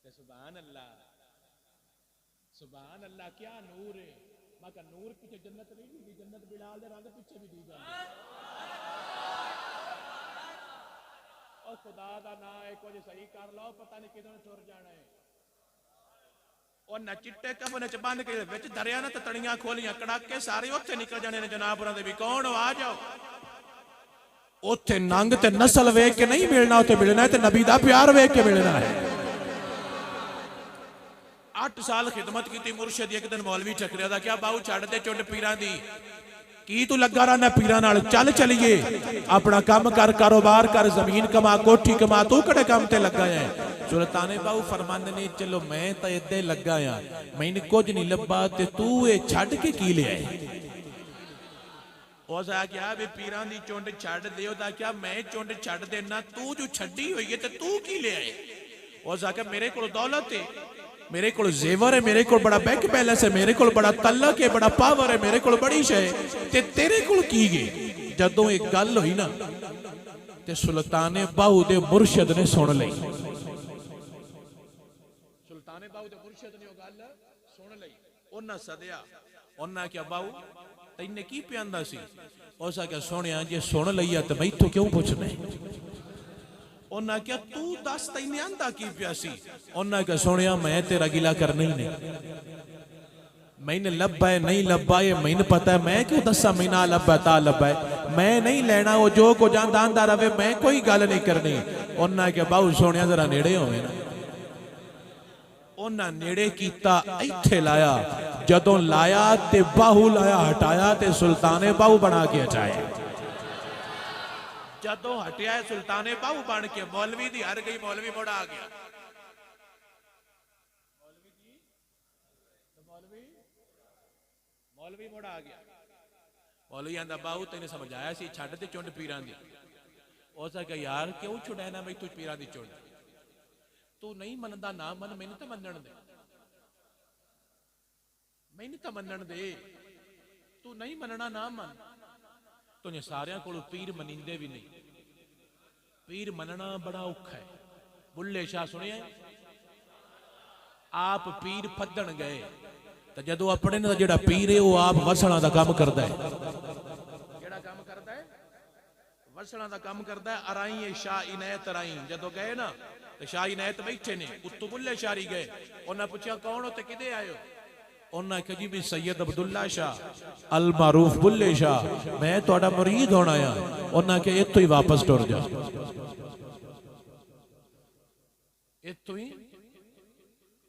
ते सुभान अल्लाह सुभान अल्लाह क्या नूर है। मैं कहा नूर पीछे जन्नत नहीं दी, जन्नत बिलाल दे रंग पीछे भी दी जाती। और खुदा दा नाम एक वजह सही कर लो, पता नहीं किधर टुर जाना है। और न चिट्टे कफन च बंद के विच दरिया ना तड़ियां खोलियां कड़ाके सारे उत्थे निकल जाने ने। जनाब उन्हां दे भी कौन आ जाओ, उत्थे नंग ते नस्ल वेख के नहीं मिलना, उत्थे मिलना है ते नबी दा प्यार वेख के मिलना है। 8 साल खिदमत की मुर्शिद, एक दिन मौलवी चकरिया दा क्या बाहू छड़ दे चुंड पीरां दी, की तू लगा रहना पीरां नाल, चल चलिए अपना काम कर, कारोबार कर, जमीन कमा, कोठी कमा, तू किहड़े काम ते लगा है। सुल्ताने बाहू फरमांदे ने चलो मैं तो इदां लगा आ, मैनूं कुछ नहीं लब्बा ते तू ये छड़ के की लिया है। उस आख्या भी पीरां दी चुंड छड़ दे, ओदा क्या मैं चुंड छड़ देना, तू जो छड्डी हुई है ते तू की लिया है। उस आख्या मेरे को दौलत है, मेरे को जेवर है, मेरे को बड़ा बैंक बैलेंस है, मेरे को बड़ा तलक है, बड़ा पावर है, मेरे को बड़ी शय ते तेरे को की गई। जदों एक गल हुई ना ते सुल्ताने बाहू दे मुर्शिद ने सुन लई। सुल्ताने बाहू दे मुर्शिद ने गल सुन लई, उन्हां सदया, उन्हां क्या बाहू तैने की पियांदा सी। उस आख्या सुनिया जे सुन लईया ते मैथों क्यों पुछना है। उन्हें क्या तू दस तैने आंदा की प्यासी। उन्हें क्या सुनिया मैं तेरा गिला करना ही नहीं, मैंने लब्बा है नहीं लब्बा है मैंने पता है, मैं क्यों दसा महीना लब्बा ता लब्बा है, मैं नहीं लेना वो जो को जान आंदा रवे, मैं कोई गल नहीं करनी। उन्हें क्या बाहू सोनिया जरा नेड़े होवे ना, ਉਹਨਾਂ ਨੇੜੇ ਕੀਤਾ, ਇੱਥੇ ਲਾਇਆ। ਜਦੋਂ ਲਾਇਆ ਤੇ ਬਾਹੂ ਲਾਇਆ, ਹਟਾਇਆ ਤੇ ਸੁਲਤਾਨੇ ਬਾਹੂ ਬਣਾ ਕੇ ਹਟਾਇਆ। ਜਦੋਂ ਹਟਿਆ ਸੁਲਤਾਨੇ ਬਾਹੂ ਬਣ ਕੇ ਮੌਲਵੀ ਦੀ ਹਰ ਗਈ, ਮੌਲਵੀ ਮੁੜ ਆ ਗਿਆ। मौलवी मुड़ आ गया। मौलवी आंदा बाहू तेने समझ आया सी, छड्ड ते चुंड पीरां दी। उस आख्या यार क्यों छुड़ैना मैं तू पीरां दी चुंड? तू नहीं मनदा ना मन, मैनू तो मनण दे, मैनू तो मनण दे। तू नहीं मनना ना मन। तुझे सारियां कोलों पीर मनींदे भी नहीं। पीर मनना बड़ा औखा है। बुल्ले शाह सुनिया, आप पीर फदन गए तो जदों अपने ना जिहड़ा पीर है वो आप वसणा दा काम करदा है। जिहड़ा काम करदा है वसणा दा काम करदा है। अराई है शाह इनायत अराई। जदों गए ना तो शाह इनायत बैठे ने, उत्तों बुल्ले शाह गए। उन्हें पूछा कौन हो ते किदे आए हो? उन्हें कहा जी भी सैयद अब्दुल्ला शाह अल मारूफ बुल्ले शाह, मैं तुहाडा मुरीद होण आया। उन्हें कहा इत्थों ही वापस टुर जा, इत्थों ही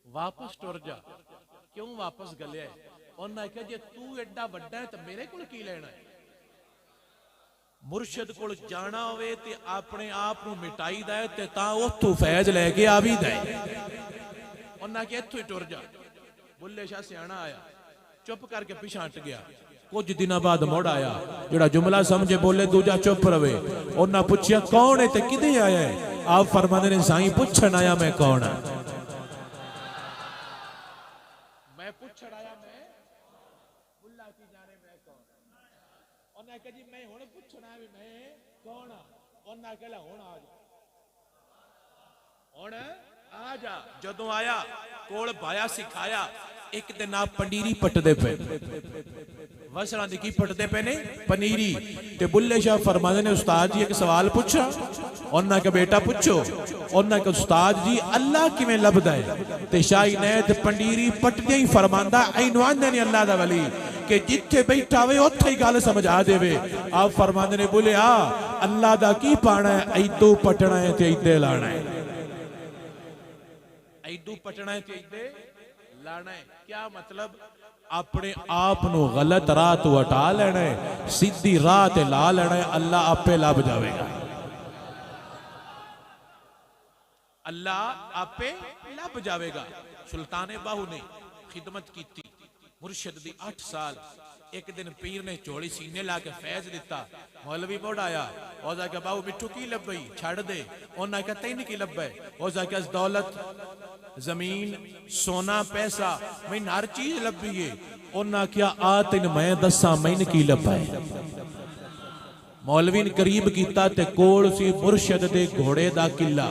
वापस टुर जा। क्यों वापस गलिया? उन्हें कहा जे तू एडा वड्डा है तो मेरे कोल की लेना है? मुर्शद कोल जाना होवे ते अपने आप नूं मिटाईदा है ते तां उत्थों फैज लैके आवीदा है। उन्हें कहा इत्थों ही टुर जा। बुल्ले शाह सियाणा आया, चुप करके पिछा हट गया। कुछ दिनों बाद मुड़ आया, जेड़ा जुमला समझे बोले दूजा चुप रवे। उन्हें पूछया कौन है ते किदे आया है? आप फरमांदे ने साईं पुछण आया मैं कौन हां। मैं पुछण आया मैं बुल्ला की जाने मैं कौन। उन्हें कहा जी मैं हुण पुछण आया भी मैं कौन हां। उन्हें कहला हुण आ जा, हुण आ जा। जदों आया कोल भाया सिखाया। एक दिन आप पनीरी पटदे पे, वसणा दी की पटदे पे ने पनीरी। ते बुल्ले शाह फरमांदे ने उस्ताद जी एक सवाल पूछा। उन्हें कहा बेटा पूछो। उन्हें कहा उस्ताद जी अल्लाह किवें लभदा है? ते शाह इनायत पनीरी पटदे ही फरमांदा ऐनू आंदे ने अल्लाह दा वली कि जिथे बैठा होवे उत्थे ही गल समझा देवे। आप फरमांदे ने बुलिया अल्लाह दा की पाना है? ऐदू पटना है ते ऐदे लाना है। ऐदू पटना है ते ऐदे लाना है। क्या मतलब? अपने आप नू गलत राह तो हटा लेना है, सीधी राह ते ला लेना है। अल्लाह आपे लभ जाएगा। अल्लाह आपे लभ जाएगा। सुल्ताने बाहू ने खिदमत की मुर्शद दी 8 साल। एक दिन पीर ने झोली सीने ला के फैज दिता। मौलवी मुड़ आया। उस आख्या बाहू मिठू की लभई? छड़ दे। उन्हें आख्या तैन की लभा है? उस आख्या दौलत जमीन सोना पैसा मैंने हर चीज लभी है। उन्हें आख्या आ तेन मैं दसा मैंने की लभा है। मौलवी ने करीब किया ते कोल सी मुर्शद दे घोड़े दा किला।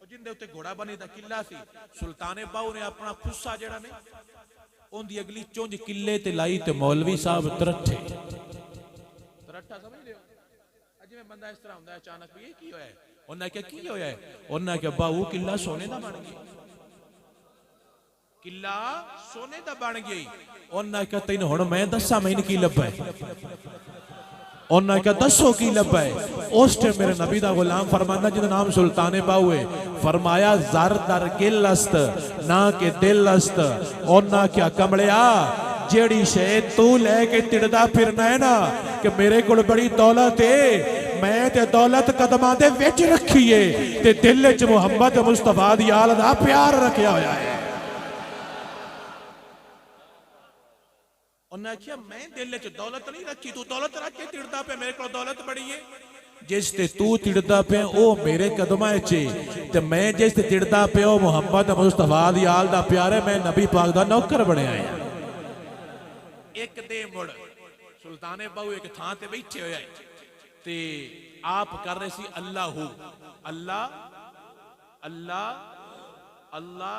जिंदे घोड़ा बने दा किला सी। सुल्ताने बाहू ने अपना खुस्सा जेड़ा ने उनकी अगली चुंझ किले ते लाई ते मौलवी साहब तरट्ठे। तरट्ठा समझ लियो? जिवें बंदा इस तरह हुंदा है अचानक भी ये की होया है? उन्हें क्या की होया है? उन्हें क्या बाहू किला सोने दा बन गया। किला सोने दा बन गई। उन्हें क्या तैनूं हुण मैं दसा मैनूं की लभा है? उन्हें क्या दसो की लभा है? उस टाइम मेरे नबी दा गुलाम फरमांदा जिहदा नाम सुल्ताने बाहू है, फरमाया जर दर गिल अस्त ना के दिल अस्त। उन्हें क्या कमलिया जेड़ी शे तू लैके तिड़दा फिरना है ना कि मेरे कोल बड़ी दौलत है, मैं ते दौलत कदमां दे विच रखी है ते दिल च मुहम्मद मुस्तफा दी आल दा प्यार रखिया होया है। उन्हें आख्या मैं दिल च दौलत नहीं रखी, तू दौलत रख के तिड़दा पे, मेरे को दौलत बड़ी है। जिस ते तू तिड़दा पे ओ मेरे कदमां च ते मैं जिस ते तिड़दा पे ओ मुहम्मद मुस्तफा दी आल दा प्यार है। मैं नबी पाक दा नौकर बनया है। एक दे मुड़ सुल्ताने बाहू एक थां ते बैठे होया है ते आप कर रहे सी अल्लाह अल्लाह अल्लाह अल्लाह।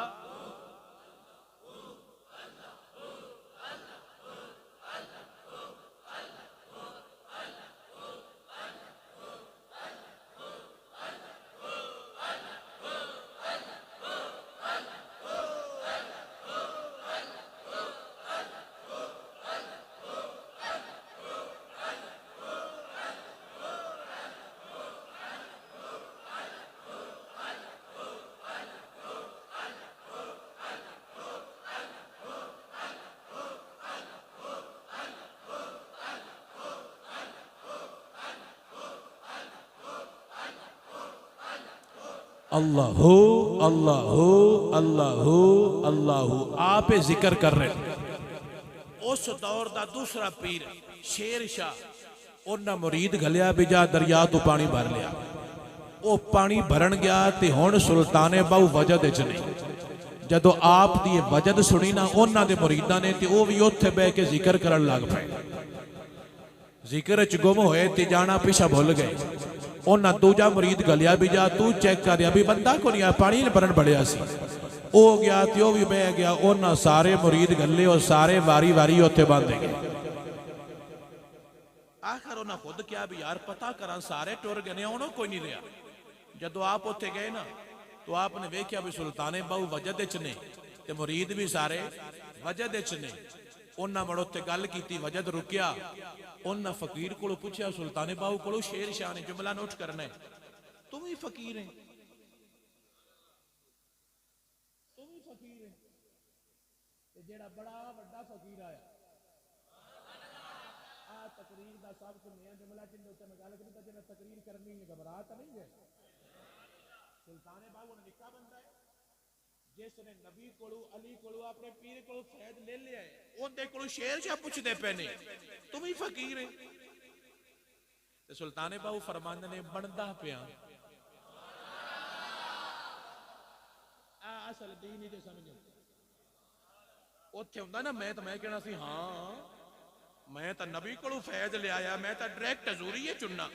अल्लाह अल्लाह अल्लाह अल्लाह आप जिक्र कर रहे। उस दौर का दूसरा पीर शेर शाह उन्हें मुरीद घलिया भी जा दरिया तो पानी भर लिया। वो पानी भरन गया तो हुण सुल्ताने बाहू वजद च नहीं। जदों आप दी वजद सुनी ना उन्होंने मुरीदा ने तो भी उत्थे बह के जिक्र करन लग पे। जिक्र च गुम होए ते जाना पिछा भुल गए। उन्हें दूजा मुरीद गलिया भी जा तू चेक कर भी बंदा को नहीं पानी भरन बड़िया सी। वो गया तो भी बह गया। उन्हें सारे मुरीद गले और सारे वारी वारी उत्थे बंद गए। आखिर उन्हें खुद क्या भी यार पता करा सारे टुर गए उन्होंने कोई नहीं रहा। जदों आप उत्थे गए ना तो आपने वेख्या भी सुल्ताने बाहू वजद च ने ते मुरीद भी सारे वजद च ने। उन्हें मुड़ उत्थे गल की वजद रुकिया। उन्हें फकीर को पूछा सुल्ताने बाहू को शेर शाह ने जुमला नोट करना है तुम भी फकीर है जेड़ा बड़ा वड्डा फकीर आया आ तकरीर दा सब सुनिया जुमला जिंदे उत्ते मैं गल करी तां जे तकरीर करनी है घबरा तो नहीं है। सुल्ताने बाहू ने निक्का बंदा है जिसने नबी कोलू अली कोलू अपने पीर कोलू फैद ले लिया है उनदे कोलू शेर शाह पुछदे पे ने तुम ही फकीर है। ते सुल्ताने बाहू फरमांदे ने बनदा पिया आ असल दीन ही ते समझो उत्थे हुंदा ना मैं कहना सी हाँ मैं तो नबी कोलू फैज लिया मैं तो डायरेक्ट हजूरी है चुनना।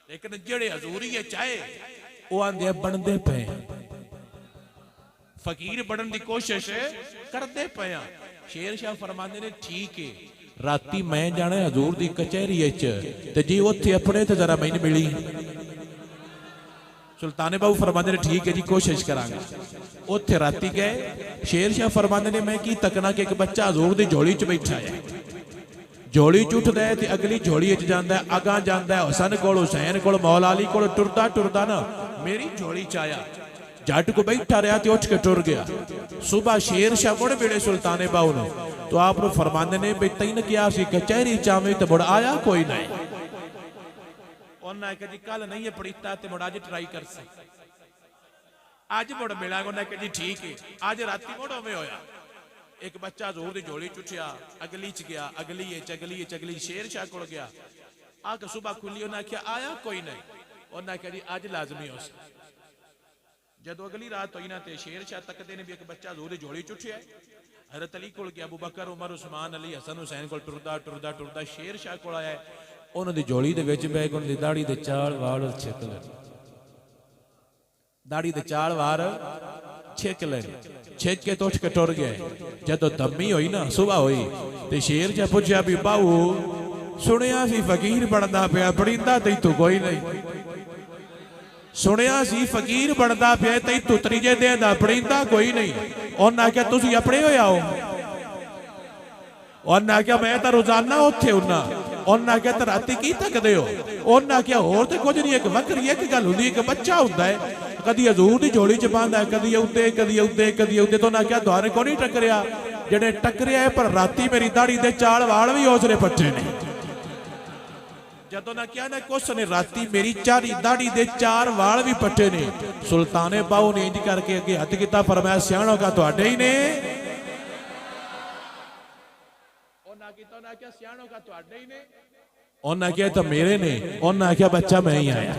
लेकिन जेड़े हजूरी है चाहे वो आंदे बनदे पे फकीर बनन की कोशिश करते पे। शेर शाह फरमांदे ने ठीक है राती मैं जाना हजूर की कचहरी ते जी उत्थे अपने तो जरा मैनू मिली। सुल्ताने बाहू फरमांदे ने ठीक है जी कोशिश करांगा। उत्थे राती गए। शेर शाह फरमांदे ने मैं की तकना कि एक बच्चा हजूर की झोली च बैठा है। झोली च उठदा है ते अगली झोली च जांदा है अगां जांदा है हसन कोल हुसैन कोल मौला अली कोल टुरदा टुरदा ना मेरी झोली च आया। जट को बैठा रहा तो उठ के टुर गया। सुबह शेर शाह मुड़ मिले सुल्ताने बाहू ने तो आप फरमांदे ने भी तैन क्या सी कचहरी चावे तो मुड़ आया कोई नहीं। उन्हें कहा जी कल नहीं है पड़ीता तो मुड़ अज ट्राई कर से अज मुड़ मिलांगे। उन्हें कहा जी ठीक है अज राती मुड़ उवें होया। एक बच्चा हजूर की झोली चुठिया अगली च गया अगली अगली शेर शाह को गया आके सुबह खुली। उन्हें आख्या आया कोई नहीं। उन्हें कहा जी अज लाजमी हो जदों अगली रात हुई ना तो शेर शाह तकते ने भी एक बच्चा हजूर की झोली चुठिया हजरत अली को गया अबू बकर उमर उस्मान अली हसन हुसैन को टुरदा टुरदा टुरदा शेर शाह को आया। उन्होंने झोली दे विच बैग उन्होंने दाड़ी दे चाल वाल छिक ले दाड़ी दे चाल वार छिक ले छिक के तो उठ के टुर गए। जदों दमी हुई ना सुबह हुई तो शेर शाह पूछा भी बाहू सुनिया सी फकीर बनता पिया पड़ींदा तैथों कोई नहीं। सुनिया सी फकीर बनता पिया तैथों त्रीजे दिन दा पड़ींदा कोई नहीं। उन्हें आख्या तुसीं अपने होए आओ। उन्हें आख्या मैं तो रोजाना उत्थे हुन्ना। उन्हें आख्या तो राती की तकदे हो। उन्हें आख्या होर ते कुछ नहीं एक वक्री एक गल हुंदी एक बच्चा हुंदा है कदी हजूर की झोली च पांदा है कदी उदे कदी उदे कदी उदे। तो उन्हें आख्या द्वारे को नहीं टकरिया जेडे टकरिया है पर राती मेरी दाड़ी दे चाल वाल भी उसने पट्टे ने। जदों ना क्या ना कुछ ने राती मेरी चारी दाढ़ी दे चार वाल भी पट्टे ने। सुल्ताने बाहू ने इंज करके अगे हथ किता फरमाया सियाणों का तुहाडे ही ने। उन्हें आख्या तो मेरे ने। उन्हें आख्या बच्चा मैं ही आया।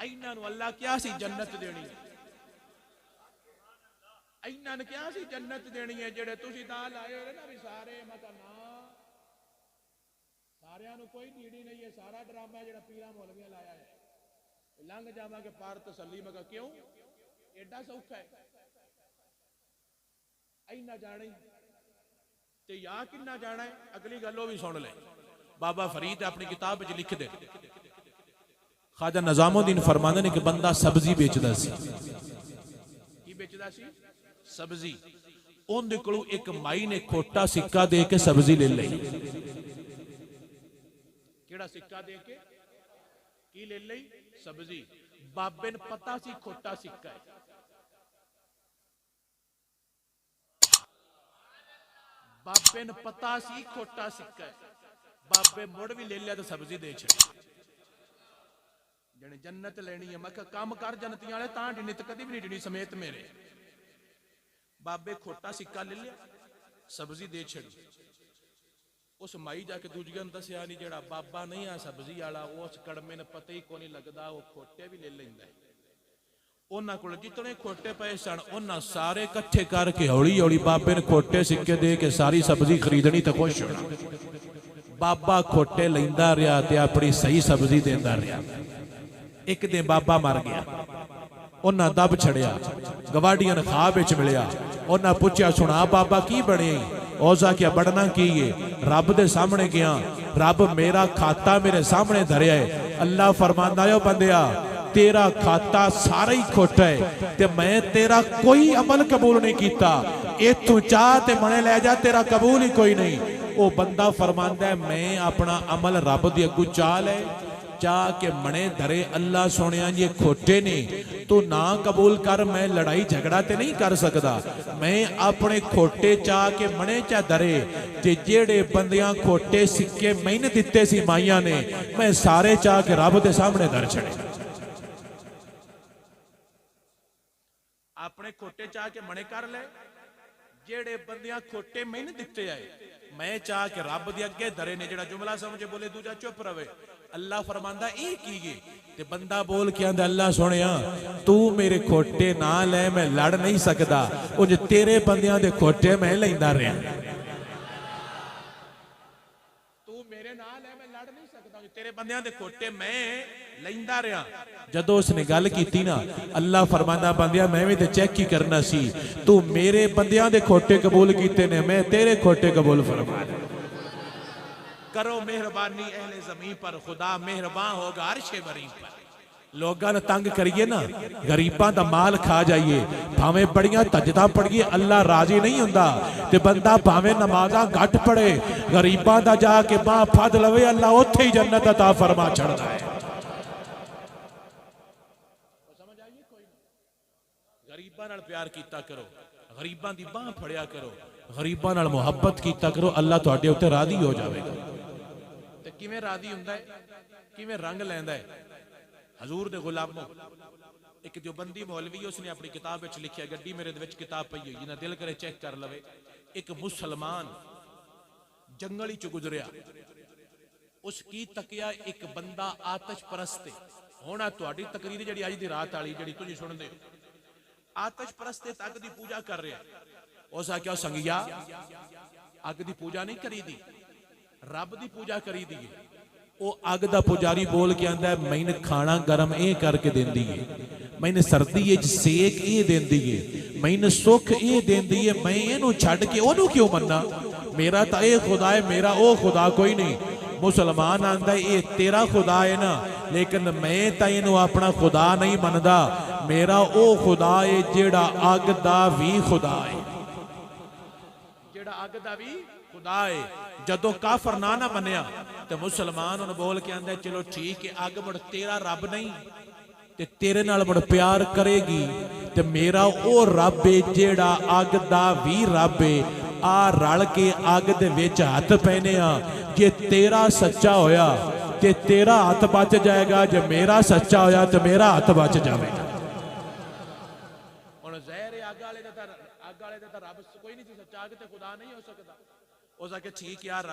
इन्हां नूं अल्लाह क्या सी जन्नत देनी इन्हां ने क्या सी जन्नत देनी है जेड़े तुसीं नाल आए हो ना भी सारे मतलब ना सारियां नूं कोई नीड़ी नहीं है। सारा ड्रामा है जेड़ा पीरा मौलवियां लाया है लंघ जावांगे पार तसल्ली मगा क्यों एडा सौखा है इन्ना जाने ते या किन्ना जाना है। अगली गल भी सुन ले बाबा फरीद अपनी किताब विच लिख दे ख्वाजा निजामुद्दीन फरमांदे ने कि बंदा सब्जी बेचदा सी। की बेचदा सी? सब्जी। उहदे कोलों एक माई ने खोटा सिक्का दे के सब्जी ले लई। केड़ा सिक्का दे के की ले लई? सब्जी। बाबे ने पता सी खोटा सिक्का है। बाबे ने पता सी खोटा सिक्का है। बाबे मुड़ भी ले लिया तो सब्जी दे छड़ी। जने जन्नत लेनी है। मैं कहा काम कर जन्नतियां वाले तां डिनी ते कदी भी नहीं डिनी समेत मेरे। बाबे खोटा सिक्का ले लिया, सब्जी दे छड़ी। उस माई जाके दूजिया दसिया नहीं जेड़ा बाबा नहीं आ सब्जी वाला, उस कड़मे ने पता ही को नहीं लगता, वो खोटे भी ले लेंदा है। उन्हां कोल जितने खोटे पे सन उन्हां सारे इकट्ठे करके हौली हौली बाबे ने खोटे सिक्के दे के सारी सब्जी खरीदनी तो खुश होना। बाबा खोटे लैंदा रहा ते अपनी सही सब्जी देंदा रहा। एक दिन बाबा मर गया, उन्हां दब छड़िया, गवाडियां ने खा विच मिलिया। उन्हां पुछया सुना बाबा की बने? उस आख्या बढ़ना की है? रब दे सामने गया, रब मेरा खाता मेरे सामने धरिया है। अल्लाह फरमांदा है ओ बंदिया तेरा खाता सारा ही खोटा है ते मैं तेरा कोई अमल कबूल नहीं किया। इथों चाह ते मने लै जा, तेरा कबूल ही कोई नहीं। वो बंदा फरमांदा है मैं अपना अमल रब दे अगू चाह लै, चाह के मने धरे। अल्लाह सुनिया ये खोटे ने, तू ना कबूल कर, मैं लड़ाई झगड़ा ते नहीं कर सकता। मैं अपने खोटे चाह के मने चा धरे ते जेड़े बंदियां खोटे सिक्के मैंने दिते सी माइया ने, मैं सारे चाह के रब दे सामने धर छड़े। अपने खोटे चाह के मने कर ले, जेड़े बंदियां खोटे मैंने दिते आए मैं चाह के रब दे अगे धरे ने। जेड़ा जुमला समझे बोले दूजा चुप रवे। अल्लाह फरमांदा ए की गे ते बंदा बोल के आंदा अल्लाह सुनिया तू मेरे खोटे ना ले, मैं लड़ नहीं सकदा, उज तेरे बंदियां दे खोटे मैं लैंदा रहा। तू मेरे ना ले, मैं लड़ नहीं सकदा, तेरे बंदियां दे खोटे मैं लैंदा रहा। जदों उसने गल की ना, अल्लाह फरमांदा बंदिया मैं भी तो चेक ही करना सी, तू मेरे बंदियां दे खोटे कबूल कीते ने, मैं तेरे खोटे कबूल फरमा। करो मेहरबानी अहले ज़मीन पर, खुदा मेहरबान होगा अर्शे बरी पर। लोगों ने तंग करिए ना, गरीबां दा माल खा जाइए, भावें बड़ियां तजदा पढ़िए, अल्लाह राजी नहीं हुंदा। ते बंदा भावें नमाज़ां घट पढ़े, गरीबां दा जाके बाह फद लवे, अल्लाह उत्थे ही जन्नत अता फरमा छड़दा है। गरीबां नाल प्यार कीता करो, गरीबां दी बाह फड़िया करो, गरीबां नाल मुहब्बत कीता करो, अल्लाह तुहाडे उत्ते राजी हो जाएगा। ते किवें राजी हुंदा है, किवें रंग लैंदा है? हजूर दे गुलामों, एक देवबंदी मौलवी उसने अपनी किताब विच लिखिया, गड्डी मेरे विच किताब पई हुई, जिन्ना दिल करे चेक कर लवे। एक मुसलमान जंगल च गुजरिया, उसकी तकिया एक बंदा आतश परस्त है। हुण तुहाडी तकरीर जिहड़ी अज दी रात वाली जिहड़ी तुसीं सुणदे हो, आतश परस्त अग की पूजा कर रहा। उस आख्या संगिया अग की पूजा नहीं करी दी, रब की पूजा करी दी। वो अग का पुजारी बोल के आंदा मैंने खाना गर्म ये करके देंदी है, मैंने सर्दी सेक ये देंदी है, मैंने सुख ये देंदी है, मैं इनू छड्ड के ओनू क्यों मन्ना? मेरा तो ये खुदा है, मेरा वो खुदा कोई नहीं। मुसलमान आंदा ये तेरा खुदा है ना, लेकिन मैं तो इनू अपना खुदा नहीं मनदा, मेरा वो खुदा है जेड़ा अग दा भी खुदा है, जेड़ा अग दा भी खुदा है। जदों काफर ना ना मनिया तो मुसलमान उन्हें बोल के आंदा चलो ठीक है, अग मुड़ तेरा रब नहीं ते तेरे नाल मुड़ प्यार करेगी, ते मेरा वो रब है जेड़ा अग दा भी रब है। आ रल के अग दे विच हथ पैने आ, जे तेरा सच्चा होया ते तेरा हथ बच जाएगा, जे मेरा सच्चा होया तो मेरा हथ बच जाएगा। रब कोई नहीं सच्चा, अग ते खुदा नहीं हो सकता। उस आके ठीक यार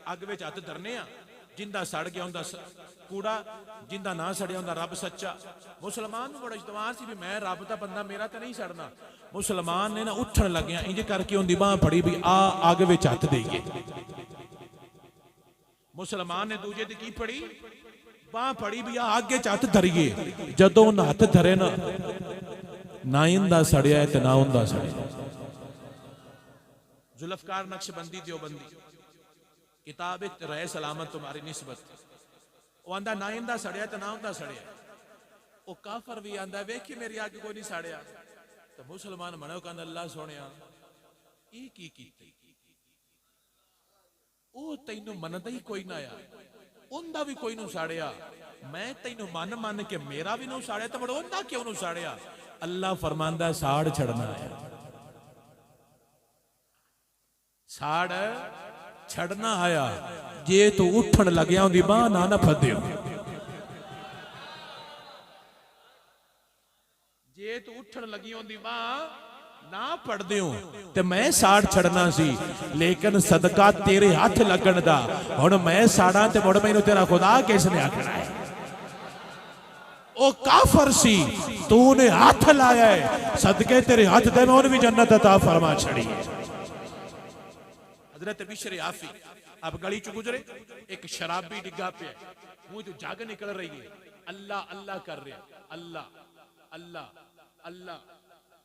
अग विच हथ धरने आ, जिंदा सड़ गया उनका कूड़ा, जिंदा ना सड़िया उनका रब सच्चा। मुसलमान बड़ा इतवार सी भी मैं रब का बंदा, मेरा तो नहीं सड़ना। मुसलमान ने ना उठन लग्या इंज करके उनकी बांह फड़ी भी आ अग विच हथ देइए। मुसलमान ने दूजे दी की फड़ी, बांह फड़ी भी आ अग विच हथ धरिए। जदों उन्हें हथ धरे ना इंदा सड़िया है ना उनका सड़िया। जुल्फकार नक्शबंदी देवबंदी किताब रहे सलामत तुम्हारी निस्बत, वो आंदा ना इंदा सड़िया तो ना उनका सड़िया। वो काफर भी आंदा वेखी मेरी अग कोई नहीं साड़िया, तो मुसलमान मनो कहंदा अल्लाह सोनिया ये की कीती, ओ तैनू मनदा ही कोई ना आया, उनदा भी कोई नू साड़िया, मैं तैनू मन मन के मेरा भी नू साड़िया, तो मुड़ उनदा क्यों नू साड़िया? अल्लाह फरमांदा साड़ छड़ना है, साड़ छड़ना आया, जे तू उठन लग्या उनकी बांह ना फदियो। उठन लगी होंदी मां ना पढ़दे हो ते मैं साड़ छड़ना सी, लेकिन सदका तेरे हाथ लगन दा हुण मैं साड़ा ते मुड़ मैनू तेरा खुदा किसने आखना है। ओ काफर सी, तूने हाथ लाया है, सदके तेरे हाथ दे मैं भी जन्नत अता फरमा छड़ी है। हजरत बिशर आफी अब गली च गुजरे, एक शराबी डिगा पे मुंह तो जग निकल रही है, अल्लाह अल्लाह कर रहा, अल्लाह अल्लाह अल्लाह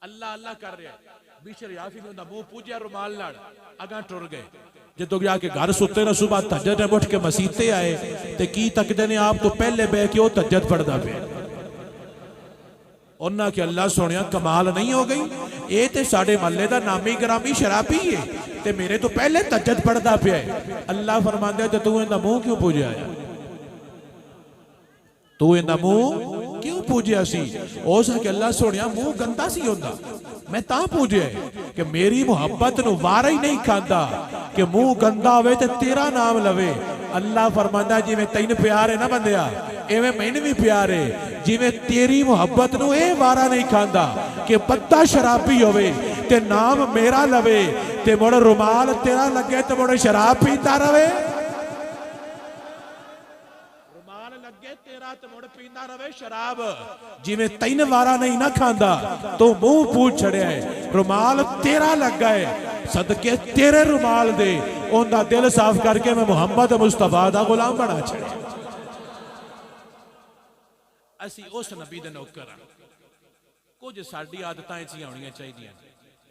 अल्लाह अल्लाह कर रहा है। बिशर आफी ने मुंह पूजिया रुमाल नाल, अगा टुर गए। जो जाके घर सुते ना, सुबह तहज्जुद में उठ के मसीते आए ते की तकदे ने आप तो पहले बह के वो तहज्जुद पढ़दा पे। उन्हां के अल्लाह सोनिया कमाल नहीं हो गई, ये ते साडे महल्ले दा नामी ग्रामी शराबी है ते मेरे तो पहले तहज्जुद पढ़दा पिया है। अल्लाह फरमांदा ते तू इहदा मुंह क्यों पूजिया है, तू इहदा मुंह क्यों पूजिया सी। हो सके अल्लाह सोनिया मुंह गंदा सी होंदा, मैं ता पूजिया कि मेरी मुहब्बत नूं वारा ही नहीं खांदा कि मुंह गंदा होवे ते तेरा नाम लवे। अल्लाह फरमांदा जिवें तैन प्यार है ना बंदिया, इवें मैनूं भी प्यार है। जिवें तेरी मुहब्बत नूं ए वारा नहीं खांदा कि बंदा शराबी होवे ते नाम मेरा लवे ते मुड़ रुमाल तेरा लगे ते मुड़ शराब पीता रवे, रुमाल लगे तेरा ते मुड़ पींदा रवे शराब। जिवें तैन वारा नहीं ना खांदा तो मुंह पूछ छड़िया है, रुमाल तेरा लगा है, सदके तेरे रुमाल दे उनका दिल साफ करके मैं मुहम्मद मुस्तफा दा गुलाम बना छड़िया। असी उस नबी दे नौकर हां। कुछ साडी आदतां इच होणियां चाहिदियां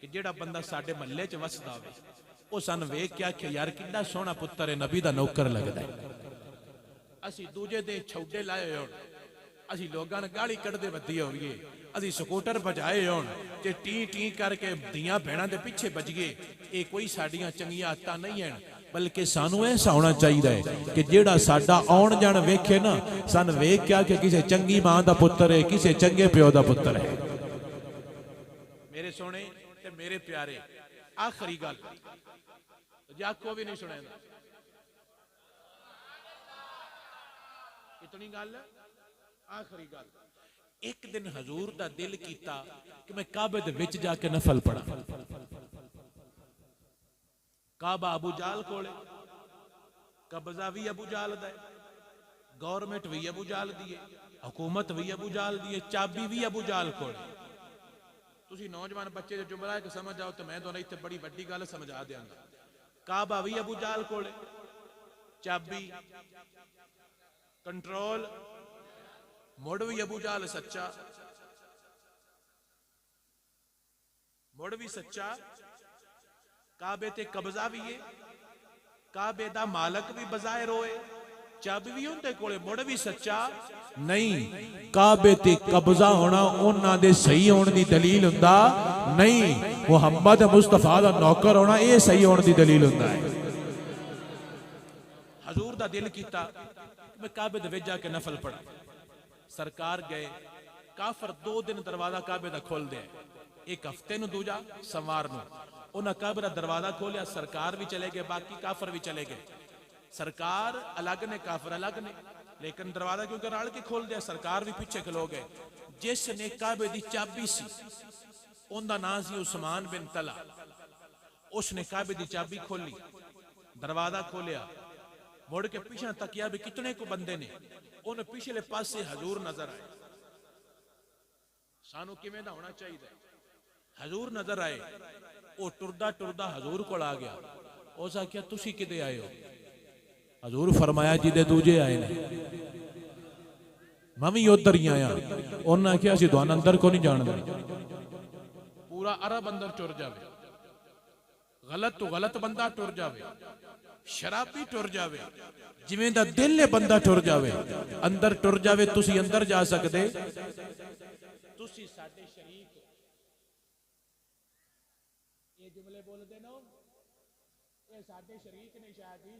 कि जेड़ा बंदा साडे महल्ले च वसदा होवे ओ सन वेख के आखे यार कितना सोहना पुत्तर है, नबी दा नौकर लगदा है। असी दूजे दे छौडे लाए होण, असी लोगां ने गाली कढ़दे वधी होईए, असी स्कूटर बजाए होण ते टी टी करके दियां भैणां दे पिछे बजिए, ये कोई साडियां चंगियां आदतां नहीं हैं। बल्कि सानू ऐसा होना चाहिए कि जेड़ा साडा आउण जाण वेखे ना, सन वेख क्या कि किसी चंगी मां दा पुत्तर है, किसी चंगे प्यो दा पुत्तर है। मेरे सोने ते मेरे प्यारे, आखिरी गल जाको भी नहीं सुने, इतनी गल आखिरी गल। एक दिन हजूर दा दिल कीता कि मैं काबे दे विच जाके नफल पढ़ा। काबा अबू जाल कोले, कब्जा भी अबू जाल दा है, गवर्नमेंट भी अबू जाल दी है, हुकूमत भी अबू जाल दी है, चाबी भी अबू जाल कोले। तुसी नौजवान बच्चे जो जुमला है कि समझ जाओ तो मैं दोनों इतने बड़ी वड्डी गल समझा देंगा। काबा भी अबू जाल कोले, चाबी कंट्रोल मुड़ भी अबू जाल सच्चा, मुड़ भी सच्चा, काबे ते कब्जा भी है, काबे दा मालक भी बजाए रोए, चाबी भी उनके कोले, मुड़ भी सच्चा नहीं। काबे ते कब्जा होना उन्हां दे सही होने दी दलील हुंदा नहीं, मुहम्मद मुस्तफा दा नौकर होना यह सही होने दी दलील हुंदा है। हजूर दा दिल कीता मैं काबे दे विच जाके नफल पढ़ा। सरकार गए, काफर 2 दिन दरवाजा काबे दा खोल दे, एक हफ्ते नूं दूजा सोमवार नूं उन्हें काबे दा दरवाजा खोलिया। सरकार भी चले गए, बाकी काफर भी चले गए। सरकार अलग ने, काफर अलग ने, लेकिन दरवाजा क्योंकि रल के खोल दिया, सरकार भी पीछे खलो गए। जिसने काबे दी चाबी सी उनका नाम सी उस्मान बिन तला, उसने काबे दी चाबी खोली, दरवाजा खोलिया, मुड़ के पीछे तकिया भी कितने को बंदे ने, उन पिछले पासे हजूर नजर आए। सानू किवें दा होना चाहिए, हजूर नजर आए, वो टुरदा टुरदा हजूर को आ गया। उस आख्या तुसी किदे आए हो? हजूर फरमाया जिदे दूजे आए ने, मैं भी उधर ही आया। उन्हें आख्या असीं तुहानूं अंदर को नहीं जाण देना। पूरा अरब अंदर टुर जावे, गलत तो गलत बंदा टुर जावे, शराबी टुर जावे, जिवें दा दिल है बंदा टुर जावे, अंदर टुर जावे, तुसी अंदर जा सकदे? तुसी साडे शरीक हो। ये जुमले बोलदे ना, ये साडे शरीक ने शायद ही,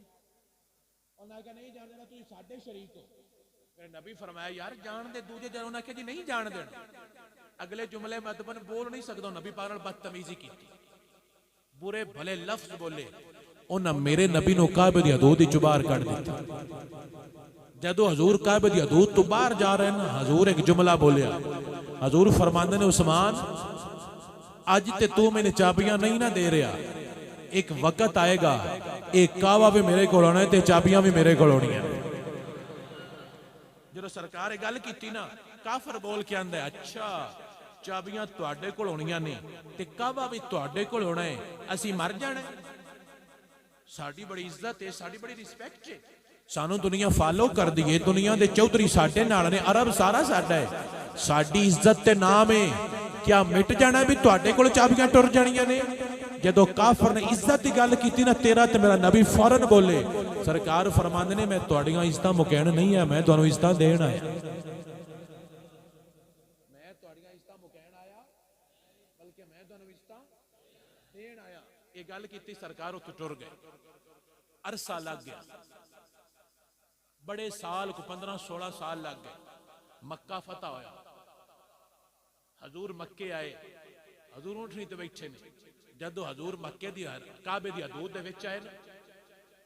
उन्हें कहा नहीं जान देना, तुसी साडे शरीक हो। मेरे नबी फरमाया यार जान दे दूजे जन, उन्हें कहा जी नहीं जान देना। अगले जुमले मदबन बोल नहीं सकदा, नबी पाक नाल बदतमीजी की, बुरे भले लफ्ज बोले। उन्हें मेरे नबी नूं काबे दी हदूद विचों बाहर कढ दिता। जदों हजूर काबे दी हदूद तो बाहर जा रहे हैं, हजूर एक जुमला बोलिया। हजूर फरमांदे ने उस्मान अज ते तू मैंने चाबियां नहीं ना दे रहा, एक वक्त आएगा एक कावा भी मेरे को आना है, चाबियां भी मेरे को आनियां। जो सरकार ने गल की ना, काफर बोल के आंदा अच्छा चाबियां तुहाडे कोल होणियां ने ते कावा भी तुहाडे कोल होना है, असीं मर जाना है। साडी बड़ी इज्जत है, साडी बड़ी रिस्पैक्ट है, सानू दुनिया फॉलो कर दी है, दुनिया दे चौधरी साडे नाल ने, अरब सारा साडा है, साडी इज्जत ते नाम है। क्या मिट जाना भी तुहाडे कोल चाबियां टुर जानियां ने? जदों काफर ने इज्जत की गल की ना, तेरा ते मेरा नबी फौरन बोले, सरकार फरमांदे ने मैं तुहाडियां इज्जतां मुकैण नहीं है, मैं तुहानूं इज्जतां देण आया, मैं तुहाडियां इज्जतां मुकैण आया, बल्कि मैं तुहानूं इज्जतां देण आया। ये गल कीती, सरकार उत्थों टुर गए। अरसा लग गया, बड़े साल को 15-16 साल लग गए। मक्का फतह होया, हजूर मक्के आए, हजूर उठनी ते बैठे ने। जदों हजूर मक्के दी काबे दी हदूद दे विच आए ना,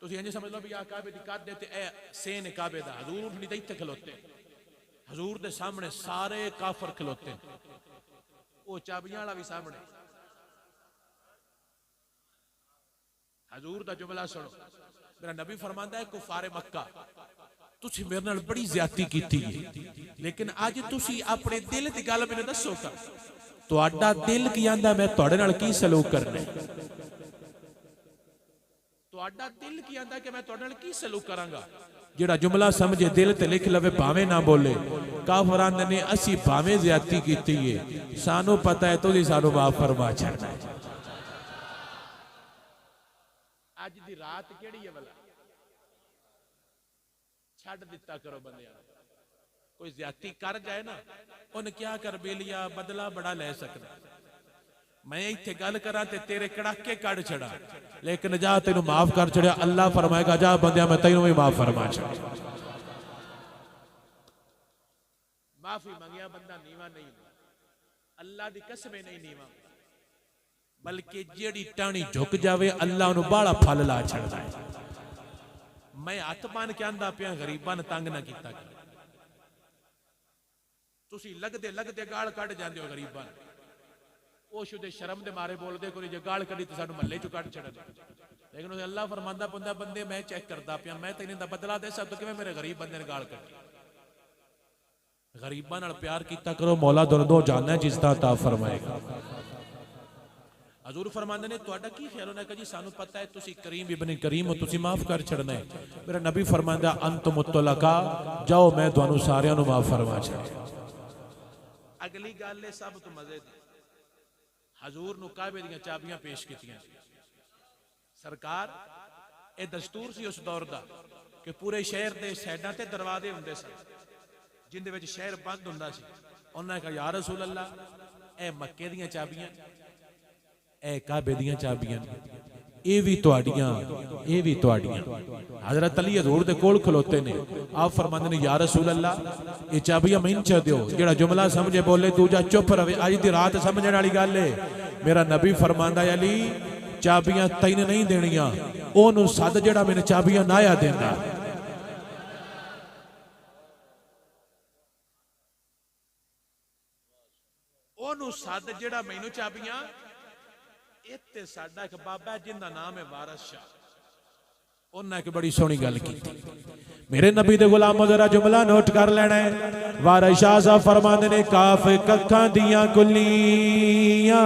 तुसीं इंज समझ लो भी आ काबे दी कद ते ए सेन काबे दा, हजूर उठनी ते इत्थे खलोते, हजूर दे सामने सारे काफर खलोते, वो चाबियां वाला भी सामने। हजूर दा जुमला सुनो, मेरा नबी फरमांदा है कुफारे मक्का तुसीं मेरे नाल बड़ी ज्यादती कीती है, लेकिन अज तुसीं अपने दिल दी गल मैनूं दसो ता तुहाडा दिल की आंदा मैं तुहाडे नाल की सलूक करना है? तुहाडा दिल की आंदा कि मैं तुहाडे नाल की सलूक करांगा? जेड़ा जुमला समझे दिल ते लिख लवे, भावें ना बोले। काफर आंदे ने असीं भावें ज्यादती कीती है, सानू पता है तुसीं सानू माफ फरमा छड़ना है। अज दी रात केड़ी है भला? छड़ दिता करो बंदियां, कोई ज्यादती कर जाए ना, उन्हें क्या कर बेलिया बदला बड़ा ले सकता। मैं इत्थे गल करा ते तेरे कड़ाके कड़ छड़ा, लेकिन जा तेनू माफ कर छड़िया, अल्लाह फरमाएगा जा बंदिया मैं तेनू भी माफ फरमा छड़ा। माफी मंगिया बंदा नीवा नहीं, अल्लाह दी कसम नहीं नीवा, बल्कि जेड़ी टाणी झुक जावे अल्लाह उन्हें बाड़ा फल ला छड़दा है। मैं हथ बन के आंदा पिया गरीबां ने तंग ना कीता कर, तुसीं लगदे लगदे गाल कढ जांदे हो गरीबां, ਉਹ ਸ਼ੁਦੇ ਸ਼ਰਮ ਦੇ ਮਾਰੇ ਬੋਲਦੇ ਕੋਈ ਜੇ ਗਾਲ ਕੱਢੀ ਤੇ ਸਾਨੂੰ ਮਹੱਲੇ ਚੋਂ ਕੱਢ ਛੱਡਣ। ਲੇਕਿਨ ਉਹ ਅੱਲਾਹ ਫਰਮਾਂਦਾ ਬੰਦਾ ਬੰਦੇ ਮੈਂ ਚੈੱਕ ਕਰਦਾ ਪਿਆ, ਮੈਂ ਤੈਨੂੰ ਦਾ ਬਦਲਾ ਦੇ ਸਕਦਾ ਕਿਵੇਂ ਮੇਰੇ ਗਰੀਬ ਬੰਦੇ ਨੇ ਗਾਲ ਕੱਢੀ। ਗਰੀਬਾਂ ਨਾਲ ਪਿਆਰ ਕੀਤਾ ਕਰੋ, ਮੌਲਾ ਦੋਨੋਂ ਜਾਨਣਾ ਜਿਸ ਦਾ ਤਾ ਫਰਮਾਏਗਾ। हजूर फरमांदे ने तुहाडा की ख्याल होना कि जी सानू पता है तुसी करीम इब्न करीम हो, तुसी माफ कर छड़ना है। मेरा नबी फरमांदा अंतुम मुतलका, जाओ मैं तुहानू सारियां नू माफ फरमा छड़िया। अगली गल है सब तो मजे दी, हजूर नू काबे दीयां चाबियां पेश कीतियां। सरकार ये दस्तूर सी उस दौर दा कि पूरे शहर दे साइडां ते दरवाजे हुंदे सन जिंदे विच शहर बंद हुंदा सी। उन्हां कहा या रसूल अल्लाह ए मक्के दीयां चाबियां, ए काबे दीयां चाबियां, ये भी तुहाडियां, ये भी तुहाडियां। हजरत अली हजूर दे कोल खलोते ने, आप फरमांदे ने या रसूल अल्लाह ये चाबियां मैनूं च दिओ। जेड़ा जुमला समझे बोले, दूजा चुप रवे। अज दी रात समझण वाली गल है। मेरा नबी फरमांदा अली चाबियां तैनूं नहीं देणियां, ओनू सद जेड़ा मैनूं चाबियां नाया देंदा। ओनू सद जेड़ा मैनूं चाबियां। इत्ते साडा एक बाबा जिंदा नाम है वारस शाह, उन्हें एक बड़ी सोहनी गल की। मेरे नबी दे गुलामों जरा जुमला नोट कर लेना है। वारस शाह साहब फरमांदे ने काफ कक्खां दियां कुलियां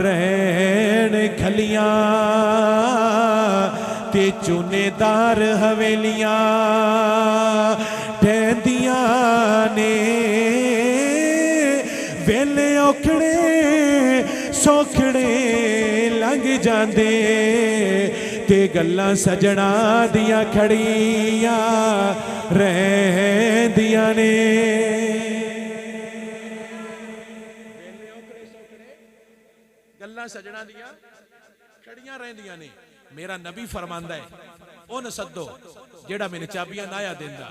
रहन खलियां ते चुनेदार हवेलियां ढहंदियां ने वेले औखड़े सौखड़े लंघ जांदे ते गल्लां सजना दियां खड़ियां रहंदियां ने। गल्लां सजना दियां खड़ियां रहंदियां ने। मेरा नबी फरमांदा है उन सदो जेड़ा मैंने चाबियां नाया देंदा,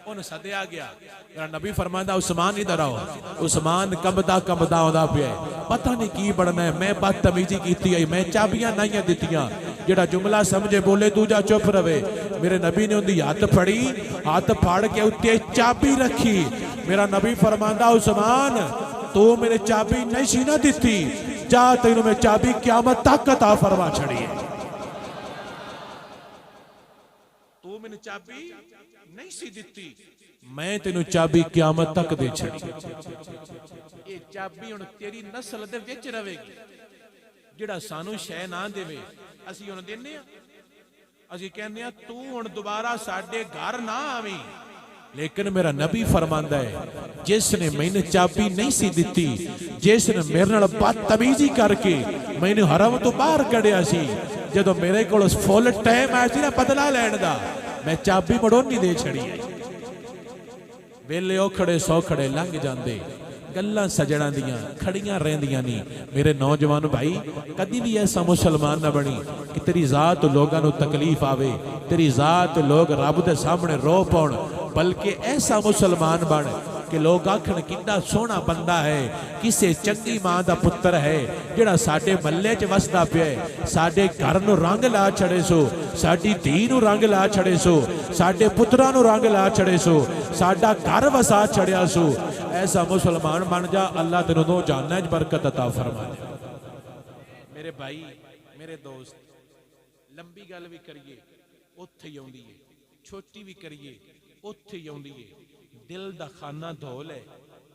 उन सदया गया। मेरा नबी फरमांदा उस्मान इधर आओ। उस्मान कंबदा कंबदा आंदा पिया, पता नहीं की बनना है। मैं बदतमीजी की, मैं चाबियां नाइयां दित्तियां। जेड़ा जुमला समझे बोले, दूजा चुप रवे। मेरे नबी ने उनकी हथ फड़ी, हथ फड़ के उत्ते चाबी रखी। मेरा नबी फरमांदा उस्मान तू मेरे चाबी नहीं सी ना दिती, जा तेनों मैं चाबी क़यामत तक अता फरमा छड़ी है। तू मैंने चाबी नहीं सी दिती, मैं तेनों चाबी क़यामत तक दे छड़ी। ये चाबी हुण तेरी नस्ल दे विच रवेगी। जिहड़ा सानू शै ना देवे असीं हुण देने आ, असीं कहने आ तू हुण दोबारा साडे घर ना आवीं। लेकिन मेरा नबी फरमांदा है जिसने मैंने चाबी नहीं सी दिती, जिसने मेरे नाल बदतमीजी करके मैंने हरम तो बाहर कढ़िया सी, जदों मेरे कोल फुल टाइम आया सी ना बदला लैण दा, मैं चाबी मुड़ों नहीं दे छड़ी है। वेले औखड़े सौखड़े लंघ जांदे, गल्लां सजणा दियां खड़ियां रहिंदियां नहीं। मेरे नौजवान भाई कदी भी ऐसा मुसलमान ना बनी कि तेरी जात लोगों को तकलीफ आवे, तेरी जात लोग रब दे सामने रो पाउण, बल्कि ऐसा मुसलमान बन कि लोग आखण कितना सोहना बंदा है, किसे चंगी मां दा पुत्र है, जिहड़ा साडे महल्ले च वसदा पिया है, साडे घर नूं रंग ला छड़े सो, साडी धी नूं रंग ला छड़े सो, साडे पुत्रां नूं रंग ला छड़े सो, साडा घर वसा छड़िया सो। ऐसा मुसलमान बन जा, अल्लाह तेनों दो जाना च बरकत अता फरमा दे। मेरे भाई मेरे दोस्त, लंबी गल भी करिए उत्थे ही आउंदी है, छोटी भी करिए उत्थे ही आउंदी है। दिल दा खाना धो ले,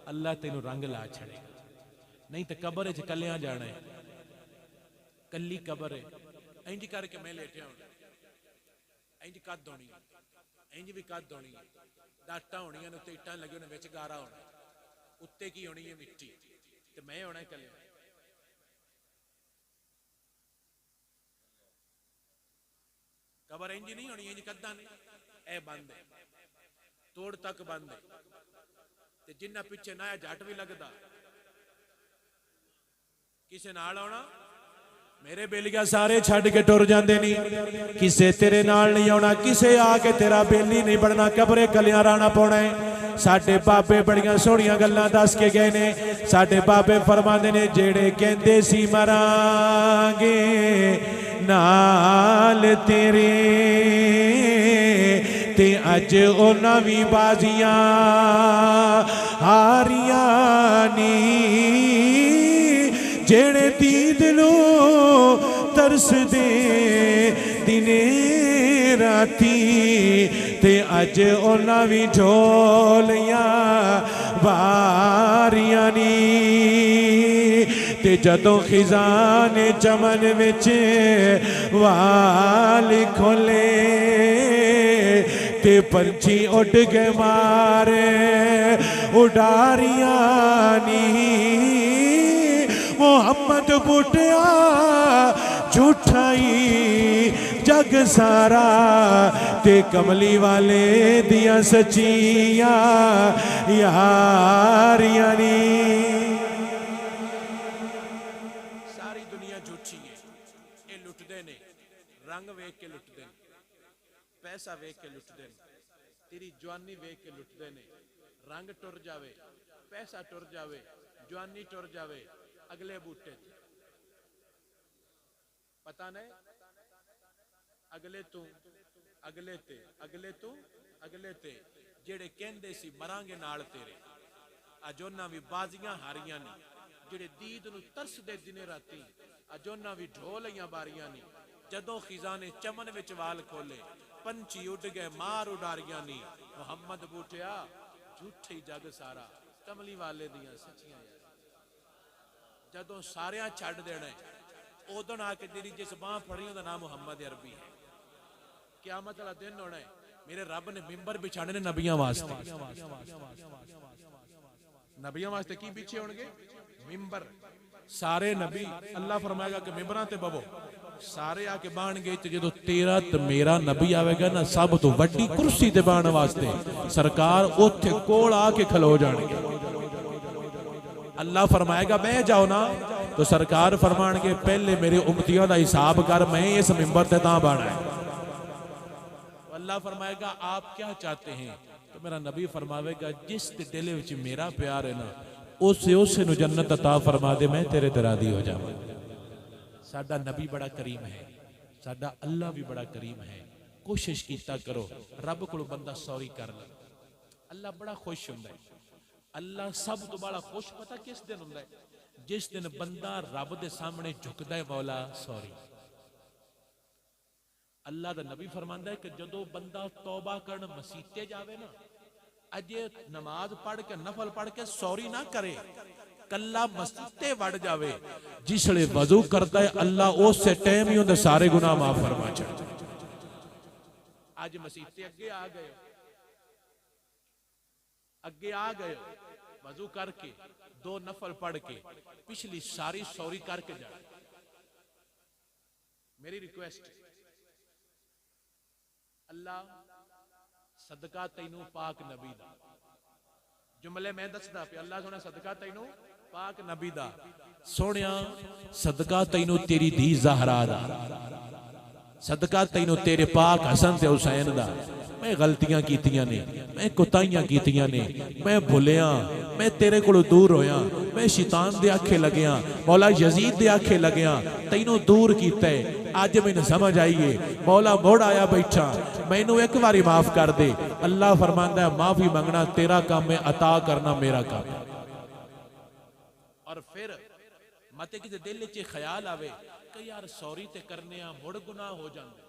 अल्लाह तेनों रंग ला छड़े। नहीं तो कबर च कलियां जाना है, कली कबर है। इंज करके मैं लेटिया होना, इंज कद होनी, इंज भी कद होनी, डाटा होनिया ने उत्ते इट्टां लगे होने, विच गारा होना, उत्ते की होनी है मिट्टी, ते मैं होना कलिया। कबर इंज नहीं होनी, इंज कदा नहीं, ए बंद है, तोड़ तक बंद है, ते जिन्ना पिछे ना जट भी लगता किसे नाल आउणा। मेरे बेलिया सारे छड़ के टुर जाते नहीं, किसे तेरे नाल नहीं आना, किसे आके तेरा बेली नहीं बनना, कबरे कलियां राणा पौना है। साडे बाबे बड़ियां सोहणियां गल्लां दस के गए ने। साडे बाबे फरमांदे ने जेड़े कहंदे सी मरांगे नाल तेरे, ते अज उन्हां वी बाजियां हारियां नी, जेड़े दीद नूं तरस दे दिने राती, ते अज उन्हां वी ढोलियां बारियां नी। ते जदों खिजाने चमन विच वाल खोले, ते पंछी उड़ के मारे उडारियां नी। मोहम्मद बुटिया झूठाई जग सारा, ते कमली वाले दिया सचिया यारियां नी। सारी दुनिया झूठी है, ये लुटदे ने, रंग वेख के लुटदे ने, पैसा वेख के लुटदे ने, तेरी जवानी वेख के लुटदे ने। रंग टुर जावे, पैसा टुर जावे, जवानी टुर जावे, अगले बूटे पता नहीं, अगले तू अगले ते अगले तू अगले ते, जेड़े कहंदे सी मरांगे नाल तेरे, अज उन्हां वी बाजियां हारियां नी। जेड़े दीद नूं तरसदे दिने राती, अज उन्हां वी ढोलियां बारियां नी। जदों खिजाने चमन विच वाल खोले, पंछी उड़ गए मार उडारियां नी। मुहम्मद बूटिया झूठे जग सारा, कमली वाले दियां सचियां। जदों सारियां छड्ड देना उदों आके तेरी जिस बांह फड़ी उहदा नाम मुहम्मद अरबी है। क़यामत वाला दिन होना है, मेरे रब ने मिंबर बिछाने ने नबियां वास्ते। नबियां वास्ते की बिछे होणगे? मिंबर। सारे नबी अल्लाह फरमाएगा कि मिंबरां ते बवो, सारे आके बाण गए। जो तेरा ते मेरा नबी आवेगा ना, सब तो वड्डी कुर्सी ते बाण वास्ते सरकार उत्थे कोल आके खलो जाणगे। अल्लाह फरमाएगा बह जाओ ना, तो सरकार फरमाएंगे पहले मेरे उम्मतियों का हिसाब कर, मैं इस मिंबर ते तां बाणा है। अल्लाह फरमाएगा आप क्या चाहते हैं? तो मेरा नबी फरमावेगा जिस दिल विच मेरा प्यार है ना, उसे नूं जन्नत अता फरमा दे, मैं तेरे ते राजी हो जावां। साडा नबी बड़ा करीम है, साडा अल्लाह भी बड़ा करीम है। कोशिश कीता करो रब को बंदा सॉरी कर ले, अल्लाह बड़ा खुश हुंदा है। अल्लाह सब तो बड़ा खुश पता किस दिन हुंदा है? जिस दिन बंदा रब दे सामने झुकदा है, मौला सॉरी। अल्लाह दा नबी फरमांदा है कि जदों बंदा तौबा करन मसीते जावे ना, अजे नमाज पढ़ के नफल पढ़ के सॉरी ना करे, कल्ला मसीते वड़ जावे, जिसले वजू करता है अल्लाह उस टाइम ही उनके सारे गुनाह माफ फरमा छड़दा। अज मसीते अगे आ गए, अगे आ गए, वजू करके 2 नफल पढ़ के पिछली सारी सॉरी करके जा। मेरी रिक्वेस्ट, अल्लाह सदका तैनू पाक नबी दा, जुमले मैं दसदा पे, अल्लाह सोना सदका तैनू पाक नबी दा, सोनिया सदका तैनू तेरी धी ज़हरा दा, सदका तैनू तेरे पाक हसन ते हुसैन दा। मैं गलतियां कीतियां ने, मैं कोताहियां कीतियां ने, मैं भुलिया, मैं तेरे कोलों दूर होया, मैं शैतान दे आखे लगिया, मौला यजीद दे आखे लगिया, तैनू दूर कीता है। अज मैनू समझ आई है, मौला मुड़ आया बैठा, मैनू एक बारी माफ कर दे। अल्लाह फरमांदा है माफी मंगना तेरा काम है, अता करना मेरा काम है। और फिर मत किसी दिल च ख्याल आवे कि यार सॉरी ते करने मुड़ गुनाह हो जांदे,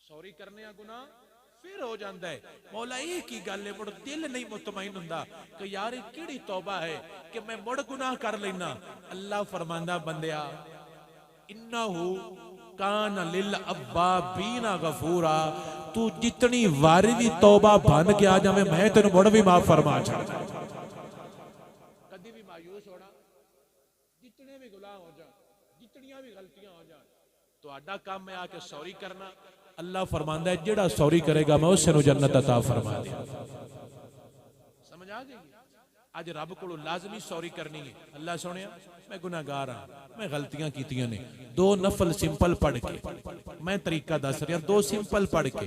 सॉरी करने गुनाह फिर हो जाता है। मौला ये की गल है, मुड़ दिल नहीं मुतमईन हुंदा कि यार किहड़ी तौबा है कि मैं मुड़ गुनाह कर लेना। अल्लाह फरमांदा बंदिया इन्नहु कान लिल अव्वाबीना गफूरा, तू जितनी वारी भी तौबा बन के आ जावे मैं तेन मुड़ भी माफ फरमा छड़दा। कदी भी मायूस होना, जितने भी गुनाह हो जाए, जितनियां भी गलतियां हो जाए, तुहाडा काम है आके सॉरी करना। अल्लाह फरमांदा है जेड़ा सॉरी करेगा मैं उसे जन्नत अता फरमा दूंगा। समझ आ गई? आज रब को लाजमी सॉरी करनी है। अल्लाह सुनिया मैं गुनाहगार हाँ, मैं गलतियां कीतियां ने, 2 नफल सिंपल पढ़ के, मैं तरीका दस रहा, 2 सिंपल पढ़ के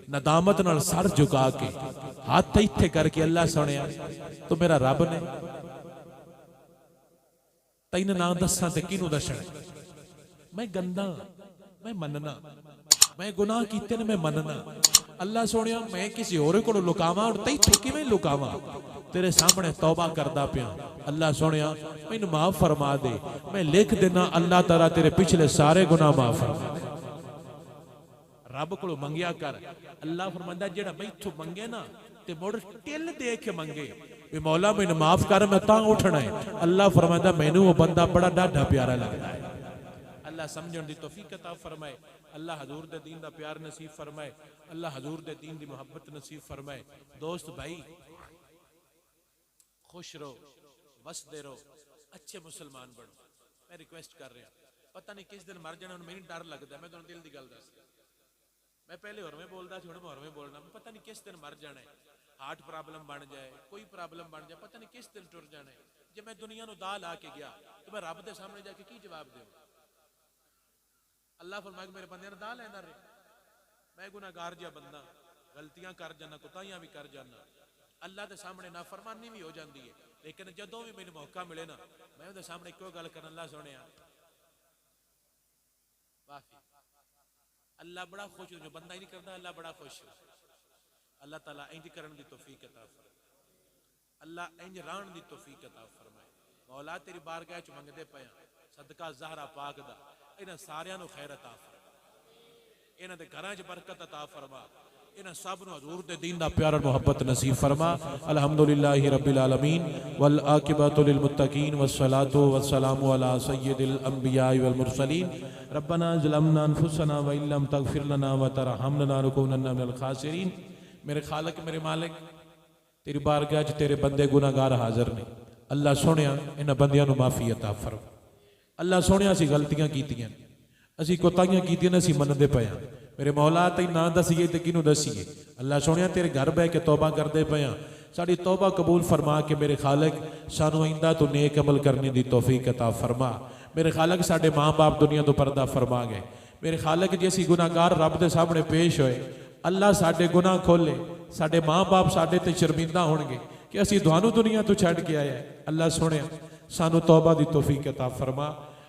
नदामत नाल सर झुका के हाथ इत्थे करके अल्लाह सुनिया तो मेरा रब ने तैन ना दसा ते किनू दसना? मैं गंदा, मैं मनना, मैं गुनाह कीते ने, मैं मनना। अल्लाह सोनिया मैं किसी होर को लुकावा और तैथे किवें लुकावा? तेरे सामने तौबा करदा पिया। अल्लाह सोनिया मैनू माफ फरमा दे, मैं लिख देना अल्लाह ताला तेरे पिछले सारे गुनाह माफ फरमा दे। रब को मंगिया कर। अल्लाह फरमांदा जेड़ा मैथों मंगे ना ते मुड़ टिल दे के मंगे भी मौला मैनू माफ कर मैं तां उठना है। अल्लाह फरमांदा मैनू वो बंदा बड़ा डाढा प्यारा लगदा है। अल्लाह समझण दी तौफीक अता फरमाए। अल्लाह हजूर दे दीन दा प्यार नसीब फरमाए। अल्लाह हजूर दे दीन दी मोहब्बत नसीब फरमाए। दोस्त भाई खुश रहो, बसदे रहो, अच्छे मुसलमान बनो। मैं रिक्वेस्ट कर रहा, पता नहीं किस दिन मर जाना, मैनू डर लगदा। मैं तुहानू दिल दी गल दस, मैं पहले होर में बोलदा सी, हुण मैं होर में बोलना। पता नहीं किस दिन मर जाना है, हार्ट प्रॉब्लम बन जाए, कोई प्रॉब्लम बन जाए, पता नहीं किस दिन टुर जाना है। जे मैं दुनिया नू दा ला के गया तो मैं रब दे सामने जाके की जवाब देवां? अल्लाह फरमाए मेरे बंदे ने दा लैंदा रहे। मैं गुनाहगार जिहा बंदा, गलतियां कर जाना, कुताहियां भी कर जाना, अल्लाह के सामने नाफरमानी भी हो जाती है। लेकिन जदों भी मैनू मौका मिले ना मैं उहदे सामने इक्को गल करन, अल्लाह सुनिया माफी। अल्लाह बड़ा खुश हो, जो बंदा ही नहीं करता अल्लाह बड़ा खुश हो। अल्लाह ताला इंज करन दी तौफीक अता फरमाए। अल्लाह इंज रहन दी तौफीक अता फरमाए। मौला तेरी बारगाह च मंगदे पए सदका ज़हरा पाक दा इन्हां सारियां नूं खैर अता फरमा, इन्हां दे घरां च बरकत अता फरमा, इन्हां सब नूं हजूर दे दीन दा प्यार और मोहब्बत नसीब फरमा। अल्हम्दुलिल्लाहि रब्बिल आलमीन वल आकिबतु लिल मुत्तकीन वस्सलातु वस्सलामु अला सय्यिदिल अंबिया वल मुरसलीन। रब्बना ज़लमना अनफुसना व इल्लम तगफिर लना व तरहमना लनकुनन्ना मिनल खासिरीन। मेरे खालिक मेरे मालिक तेरी बारगाह च तेरे बंदे गुनाहगार हाजिर ने। अल्लाह सोहणिया इन्हां बंदियां नूं माफ़ी अता फरमा। अल्लाह सोहणिया असीं गलतियां कीतियां, असीं कोताहियां कीतियां, असीं मनदे पए हां। मेरे मौला तैनूं ना दसीए तो किनूं दसीए? अल्लाह सोहणिया तेरे घर बह के तौबा करदे पए हां, साडी तौबा कबूल फरमा के मेरे खालिक सानू आइंदा तू नेक अमल करने की तौफीक अता फरमा। मेरे खालिक साडे माँ बाप दुनिया तो पर्दा फरमा गए। मेरे खालिक जे असीं गुनाहगार रब दे सामने पेश होए, अल्लाह साडे गुनाह खोले, साडे माँ बाप साडे ते शर्मिंदा होणगे कि असीं तुहानू दुनिया तो छड्ड के आए। अल्लाह सोहणिया सानू तौबा दी तौफीक अता फरमा।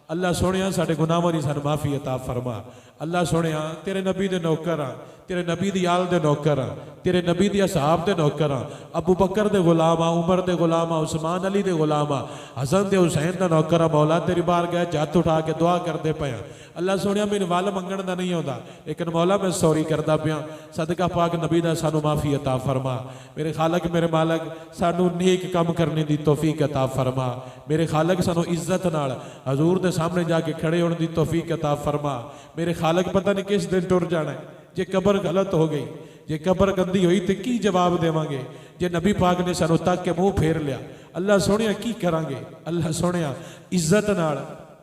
अल्लाह सोहणिया साडे गुनाहां दी सानू माफ़ी अता फरमा। अल्लाह सोनिया तेरे नबी दे नौकर हाँ, तेरे नबी दी आल दे नौकर हाँ, तेरे नबी दी असहाब दे नौकर हाँ, अबू बकर दे गुलाम हाँ, उमर दे गुलाम हाँ, उस्मान अली दे गुलाम हाँ, हसन दे हुसैन दा नौकर हाँ। मौला तेरी बार गए हथ उठा के दुआ करते पे हाँ। अल्लाह सोनिया मैनू वल मंगण दा नहीं आता, लेकिन मौला मैं सॉरी करदा पिया। सदका पाक नबी दा सानू माफ़ी अता फरमा। मेरे खालक मेरे मालक सानू नेक काम करने दी तौफीक अता फरमा। मेरे खालक सानू इज्जत नाल हजूर दे सामने जाके खड़े होने दी तौफीक अता फरमा। मेरे खालक पता नहीं किस दिन टुर जाना है, जे कबर गलत हो गई, जे कबर गंदी हुई तो की जवाब देवांगे। जे नबी पाक ने सानू तक के मुंह फेर लिया, अल्लाह सोनिया की करांगे। अल्लाह सोनिया इज्जत नाल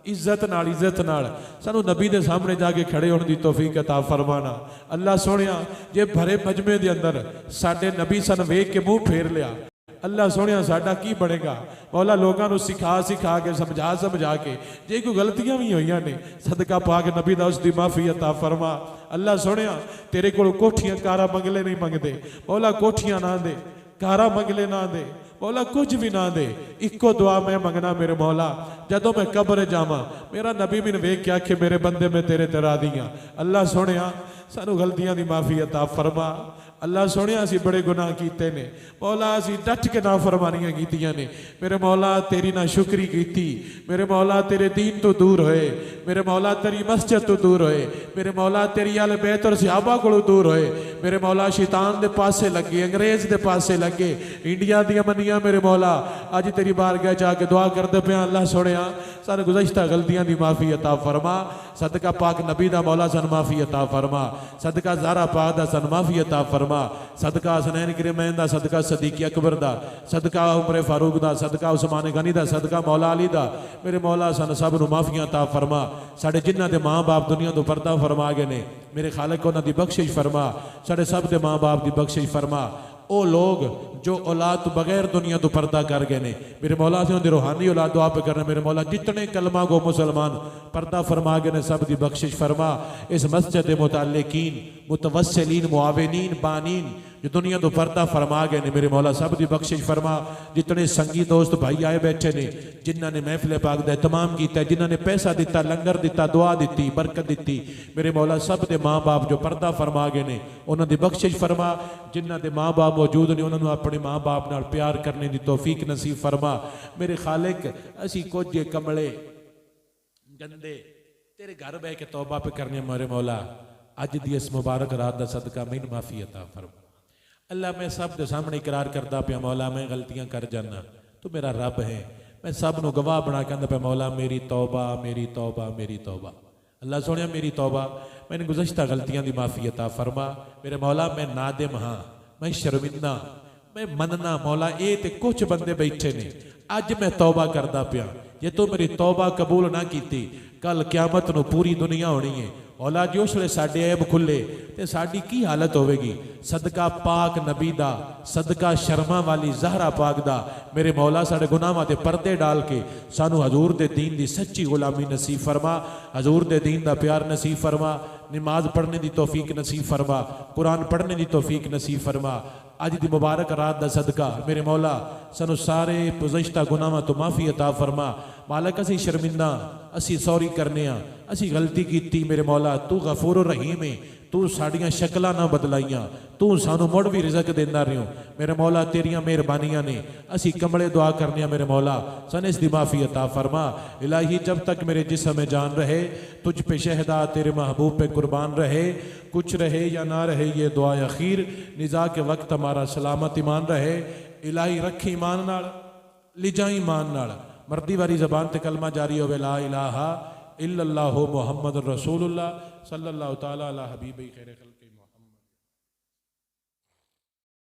इज्जत नाल सानू नबी दे सामने जाके खड़े होने की तौफीक अता फरमाना। अल्लाह सोनिया जे भरे मजमे दे अंदर साडे नबी सन वेख के मुंह फेर लिया, अल्लाह सोनिया साडा की बनेगा। मौला लोगों को सिखा के समझा के जे कोई गलतियां भी हुई ने, सदका पाक नबी दा उसकी माफ़ी अता फरमा। अल्लाह सोनिया तेरे को कोठियां कारा मंगले नहीं मंगते, मौला कोठियां ना दे, कारा मंगले ना दे, मौला कुछ भी ना दे। इको दुआ मैं मंगना मेरे मौला, जदों मैं कब्र जावा मेरा नबी मैनूं वेख के आखे मेरे बंदे मैं तेरे ते राज़ी हां। अल्लाह सोनिया सानू गलतियां दी माफ़ी अता फरमा। अल्लाह सोनिया असी बड़े गुनाह कीते ने, मौला असी डट के नाफरमानियां कीतियां ने। मेरे मौला तेरी ना शुक्री कीती, मेरे मौला तेरे दीन तो दूर होए, मेरे मौला तेरी मस्जिद तो दूर होए, मेरे मौला तेरी अल बैत और सहाबा को दूर होए, मेरे मौला शैतान दे पासे लगे, अंग्रेज दे पासे लगे, इंडिया दियां मनियां मेरे मौला अज तेरी बारगाह जाके दुआ करदे पे। अल्लाह सोनिया सारे गुज़श्ता गलतियां दी माफ़ी अता फरमा। सदका पाक नबी दा मौला सन माफ़ी अता फरमा। सदका ज़ारा पाक दा सन माफ़ी अता फरमा। सदका हसनैन गिरमैन दा, सदका सदीक़ अकबर दा, सदका उमर फारूक दा, सदका उस्मान गनी दा, सदका मौला अली दा, मेरे मौला सन सब नूं माफ़ियां अता फरमा। साडे जिन्हां दे माँ बाप दुनिया तो पर्दा फरमा गए ने, मेरे खालक उन्हां दी बख्शिश फरमा। साडे सब दे माँ बाप दी बख्शिश फरमा। ओ लोग जो औलाद तो बगैर दुनिया तो पर्दा कर गए ने, मेरे मौला से उनकी रूहानी औलाद दुआ पे करना। मेरे मौला जितने कलमा गो मुसलमान पर्दा फरमा गए ने, सब की बख्शिश फरमा। इस मस्जिद मुतल्लिकीन मुतवस्सिलीन मुआविनीन बानीन जो दुनिया तो पर्दा फरमा गए ने, मेरे मौला सब की बख्शिश फरमा। जितने संगी दोस्त भाई आए बैठे ने, जिन्होंने महफिल पाक का एहतमाम किया, जिन्होंने पैसा दिता, लंगर दिता, दुआ दी, बरकत दी, मेरे मौला सब के माँ बाप जो पर्दा फरमा गए ने उन्होंने बख्शिश फरमा। जिन्हों के माँ बाप मौजूद ने उन्होंने अपने माँ बाप नाल प्यार करने की तौफीक नसीब फरमा। मेरे खालिक असी कुछ कमले गंदे तेरे घर बह के तौबा पे करने, मेरे मौला अज दी इस मुबारक रात का सदका मैनूं माफ़ी अता फरमा। अल्लाह मैं सब के सामने इकरार करता पिया, मौला मैं गलतियां कर जाना, तू मेरा रब है। मैं सब नूं गवाह बना कहंदा पिया, मौला मेरी तौबा मेरी तौबा मेरी तौबा। अल्लाह सोनिया मेरी तौबा, मैंने गुज़श्ता गलतियां की माफ़ी अता फरमा। मेरे मौला मैं नादिम हाँ, मैं शर्मिंदा, मैं मनना मौला ये तो कुछ बंदे बैठे ने, अज मैं तौबा करदा पिया। जे तू मेरी तौबा कबूल ना की, कल क्यामत नूं पूरी दुनिया होनी है। औला जी उसले साडे ऐब खुले तो साडी की हालत होवेगी। सदका पाक नबी दा, सदका शर्मा वाली जहरा पाक दा, मेरे मौला साडे गुनाहां ते पर्दे डाल के सानू हजूर दे दीन दी सच्ची गुलामी नसीब फरमा। हजूर दे दीन दा प्यार नसीब फरमा। नमाज पढ़ने की तौफीक नसीब फरमा, कुरान पढ़ने की तौफीक नसीब फरमा। अज दी मुबारक रात दा सदका मेरे मौला सानू सारे गुज़श्ता गुनाहां तो माफ़ी अता फरमा। मालक असी शर्मिंदा, असी सॉरी करने, असी गलती की, मेरे मौला तू गफूर रहीम है, तू साड़ियाँ शक्लां ना बदलाइयां, तू सानू मुड़ भी रिजक देंदा रहियो। मेरे मौला तेरियां मेहरबानियां ने, असी कमले दुआ करने, मेरे मौला सन इसकी माफ़ी अता फरमा। इलाही जब तक मेरे जिस्म में जान रहे, तुझ पे शहदा तेरे महबूब पे कुर्बान रहे, कुछ रहे या ना रहे ये दुआ अखीर, निज़ा के वक्त हमारा सलामत ईमान रहे। इलाही रखी ईमान नाल, लिजा ईमान नाल, मर्दी वाली जबान ते कलमा जारी होवे, ला इलाहा इल्लल्लाहु मुहम्मद रसूलुल्लाह सल्लल्लाहु तआला अला हबीबी खैर खल्क़।